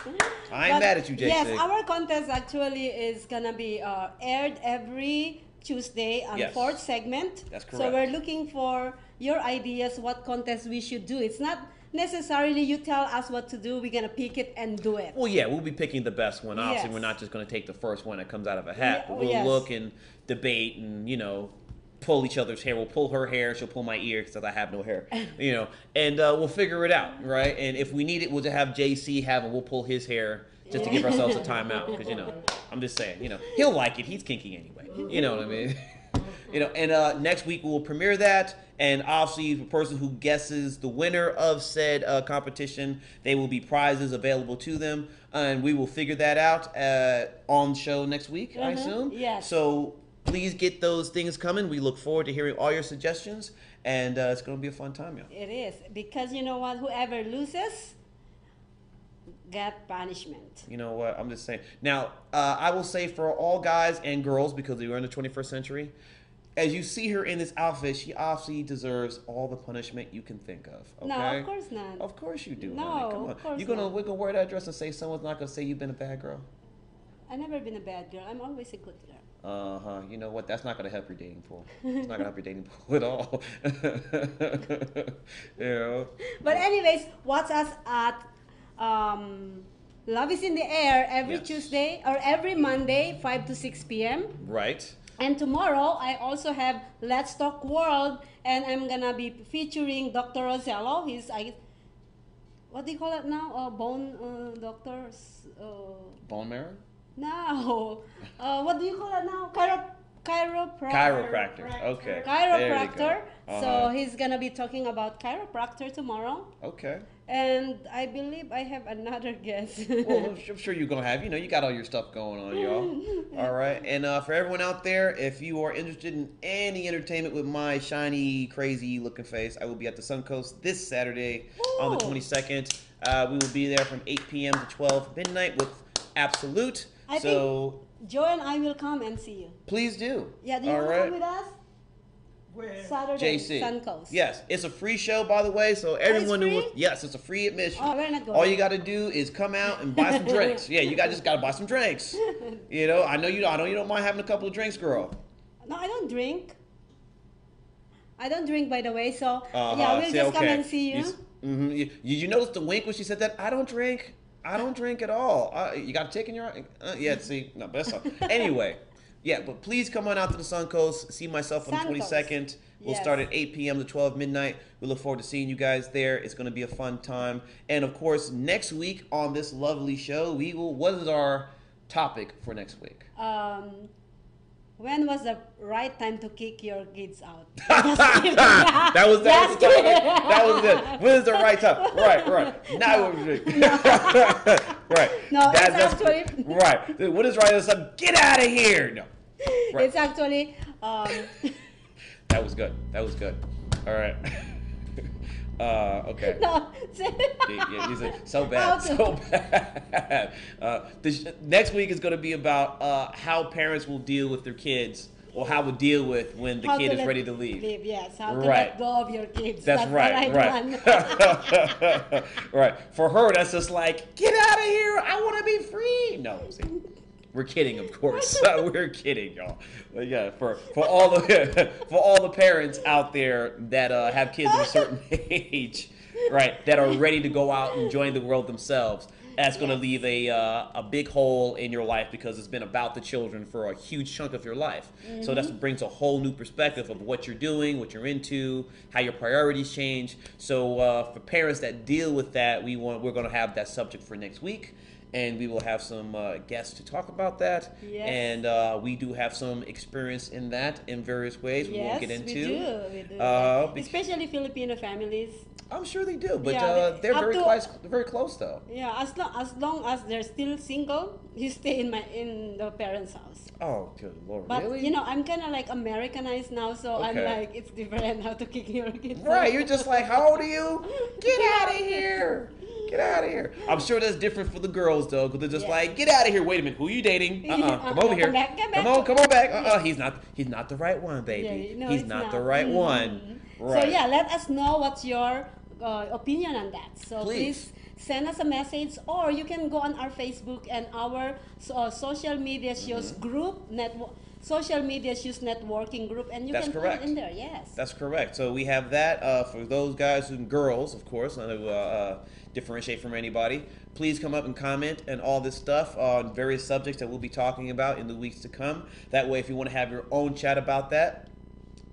I ain't But mad at you, JC. Yes, our contest actually is gonna be aired every Tuesday on Yes. fourth segment. That's So correct. we're looking for your ideas, what contest we should do. It's not necessarily you tell us what to do, we're gonna pick it and do it. Well, yeah, we'll be picking the best one. Obviously, Yes. we're not just going to take the first one that comes out of a hat. Yeah, But we'll yes. look and debate and, pull each other's hair. We'll pull her hair. She'll pull my ear because I have no hair, and we'll figure it out, right? And if we need it, we'll just have JC have him. We'll pull his hair just to give ourselves a timeout because, I'm just saying, he'll like it. He's kinky anyway. You know what I mean? And next week we'll premiere that, and obviously the person who guesses the winner of said competition, they will be prizes available to them, and we will figure that out on the show next week, I assume. Yes. So please get those things coming. We look forward to hearing all your suggestions, and it's going to be a fun time, y'all. It is, because you know what, whoever loses get punishment. You know what? I'm just saying. Now, I will say for all guys and girls, because we are in the 21st century, as you see her in this outfit, she obviously deserves all the punishment you can think of. Okay? No, of course not. Of course you do, No, honey. Come on. of course We're not. gonna wear that dress and say someone's not gonna say you've been a bad girl. I've never been a bad girl. I'm always a good girl. You know what? That's not gonna help your dating pool. It's not gonna help your dating pool at all. But anyways, watch us at Love is in the Air every Yes. Tuesday or every Monday, 5 to 6 p.m. Right. And tomorrow, I also have Let's Talk World, and I'm gonna be featuring Dr. Rosello. What do you call it now? Bone doctors. Bone marrow. No. What do you call it now? Chiropractor. Okay. There you go. Chiropractor. So Uh-huh. he's gonna be talking about chiropractor tomorrow. Okay. And I believe I have another guest. Well, I'm sure you're gonna have. You got all your stuff going on, y'all. All right. And for everyone out there, if you are interested in any entertainment with my shiny, crazy looking face, I will be at the Suncoast this Saturday on the Ooh. 22nd. We will be there from 8 p.m. to 12 midnight with Absolute. I So think Joe and I will come and see you. please do. Yeah, do you All want to right. come with us? Saturday, JC. Suncoast. Yes, it's a free show, by the way. So everyone who free? yes, it's a free admission. Oh, we're not going. All you got to do is come out and buy some drinks. Yeah, you just got to buy some drinks. I know you don't mind having a couple of drinks, girl. No, I don't drink. I don't drink, by the way. So Uh-huh. yeah, we'll See, just come okay. and see you. Did you notice the wink when she said that? I don't drink. I don't drink at all. You got a tick in your eye? Yeah, see, no, but that's all. Anyway, yeah, but please come on out to the Suncoast. See myself on the Suncoast. 22nd. We'll Yes. start at 8 p.m. to 12 midnight. We look forward to seeing you guys there. It's going to be a fun time. And of course, next week on this lovely show, what is our topic for next week? When was the right time to kick your kids out? That was the topic. That was it. When is the right time? Right. Now we're right. No, it's That's actually right. What is right? It's like, get out of here. No. Right. it's actually That was good. All right. Okay. no. Yeah, you said so bad, so bad. Next week is going to be about how parents will deal with their kids, or how to deal with when the How kid to is let- ready to leave. Yes, how to Right. let go of your kids. That's the right. one. Right. For her, that's just like, get out of here. I want to be free. No, see, we're kidding, of course. We're kidding, y'all. But yeah, for all the parents out there that have kids of a certain age, right, that are ready to go out and join the world themselves. That's going to leave a big hole in your life because it's been about the children for a huge chunk of your life. So that brings a whole new perspective of what you're doing, what you're into, how your priorities change. So for parents that deal with that, we're going to have that subject for next week. And we will have some guests to talk about that. Yes. And we do have some experience in that in various ways we won't get into. We do. Especially Especially Filipino families. I'm sure they do, but Yeah, they're up to- very close though. Yeah, as long as they're still single, you stay in the parents' house. Oh, good Lord, But really? I'm kind of like Americanized now, so I'm Okay. like, it's different how to kick your kids. Right, out. you're just like, how old are you? Get out of here. Get out of here. I'm sure that's different for the girls, though, because they're just Yeah. like, get out of here. Wait a minute, who are you dating? Come over here. Come back. Come on back. He's not the right one, baby. Yeah, no, He's it's not the right one. So Right. yeah, let us know what's your opinion on that. So Please. please send us a message, or you can go on our Facebook and our social media shows group social media shows networking group, and you That's can correct. put it in there. Yes. That's correct. So we have that for those guys and girls, of course, not to differentiate from anybody. Please come up and comment and all this stuff on various subjects that we'll be talking about in the weeks to come. That way, if you want to have your own chat about that,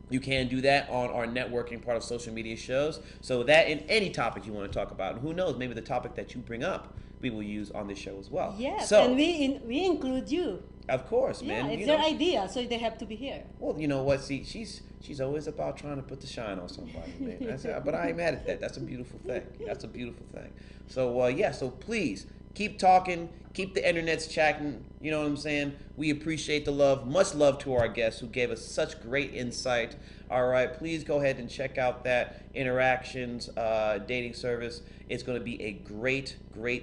you can do that on our networking part of social media shows. So that in any topic you want to talk about, and who knows, maybe the topic that you bring up, we will use on this show as well. Yes, So, and we include you. of course, Yeah, man. it's you their know, idea, so they have to be here. well, you know what? See, she's always about trying to put the shine on somebody, man. But I ain't mad at that. That's a beautiful thing. That's a beautiful thing. So so please keep talking, keep the internets chatting. You know what I'm saying? We appreciate the love. Much love to our guests who gave us such great insight. All right, please go ahead and check out that Interactions dating service. It's going to be a great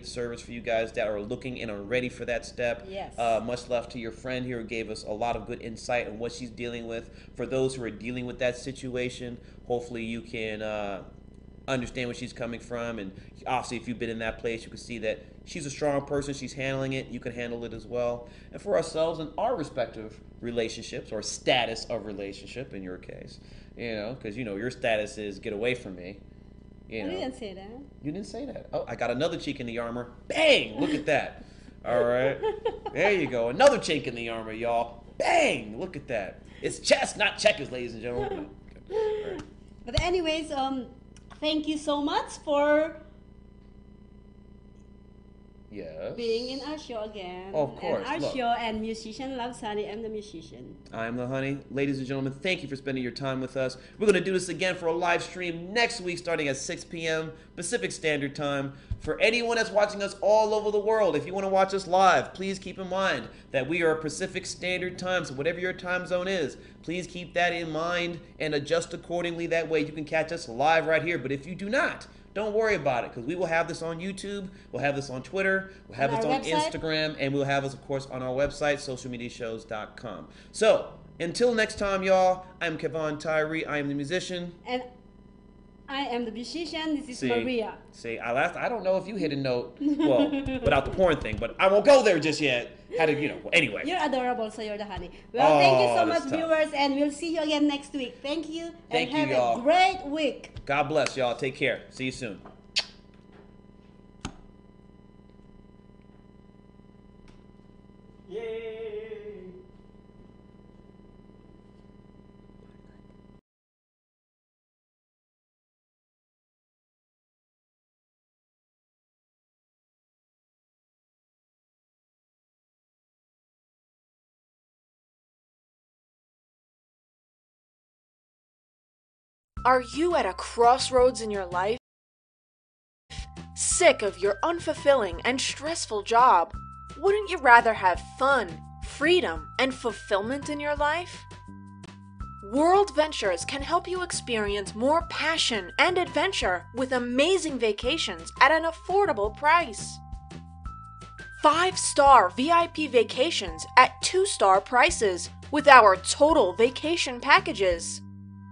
service for you guys that are looking and are ready for that step. Yes. Much love to your friend here who gave us a lot of good insight on what she's dealing with. For those who are dealing with that situation, hopefully you can understand where she's coming from. And obviously, if you've been in that place, you can see that she's a strong person. She's handling it. You can handle it as well. And for ourselves and our respective relationships, or status of relationship in your case, because your status is get away from me. I didn't say that. You didn't say that. Oh, I got another chink in the armor. Bang! Look at that. All right. There you go. Another chink in the armor, y'all. Bang! Look at that. It's chess, not checkers, ladies and gentlemen. All right. But anyways, thank you so much for Yes. being in our show again. Of course, And our look. show, and musician loves honey. I'm the musician. I am the honey. Ladies and gentlemen, thank you for spending your time with us. We're going to do this again for a live stream next week starting at 6 p.m. Pacific Standard Time. For anyone that's watching us all over the world, if you want to watch us live, please keep in mind that we are Pacific Standard Time. So whatever your time zone is, please keep that in mind and adjust accordingly. That way you can catch us live right here. But if you do not, don't worry about it, because we will have this on YouTube, we'll have this on Twitter, we'll have this On our on website? Instagram, and we'll have us, of course, on our website, socialmediashows.com. So, until next time, y'all, I'm Kevon Tyree. I am the musician. And I am the musician. This is See, Maria. See, I don't know if you hit a note, well, without the porn thing, but I won't go there just yet. How to, anyway. You're adorable, so you're the honey. Well, thank you so Oh, much, that's tough. viewers, and we'll see you again next week. Thank you, Thank and you, have y'all. a great week. God bless, y'all. Take care. See you soon. Yay! Are you at a crossroads in your life? Sick of your unfulfilling and stressful job? Wouldn't you rather have fun, freedom, and fulfillment in your life? World Ventures can help you experience more passion and adventure with amazing vacations at an affordable price. 5-star VIP vacations at 2-star prices with our total vacation packages.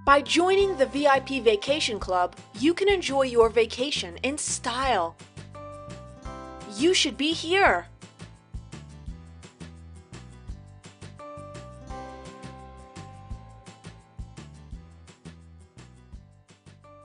By joining the VIP Vacation Club, you can enjoy your vacation in style. You should be here.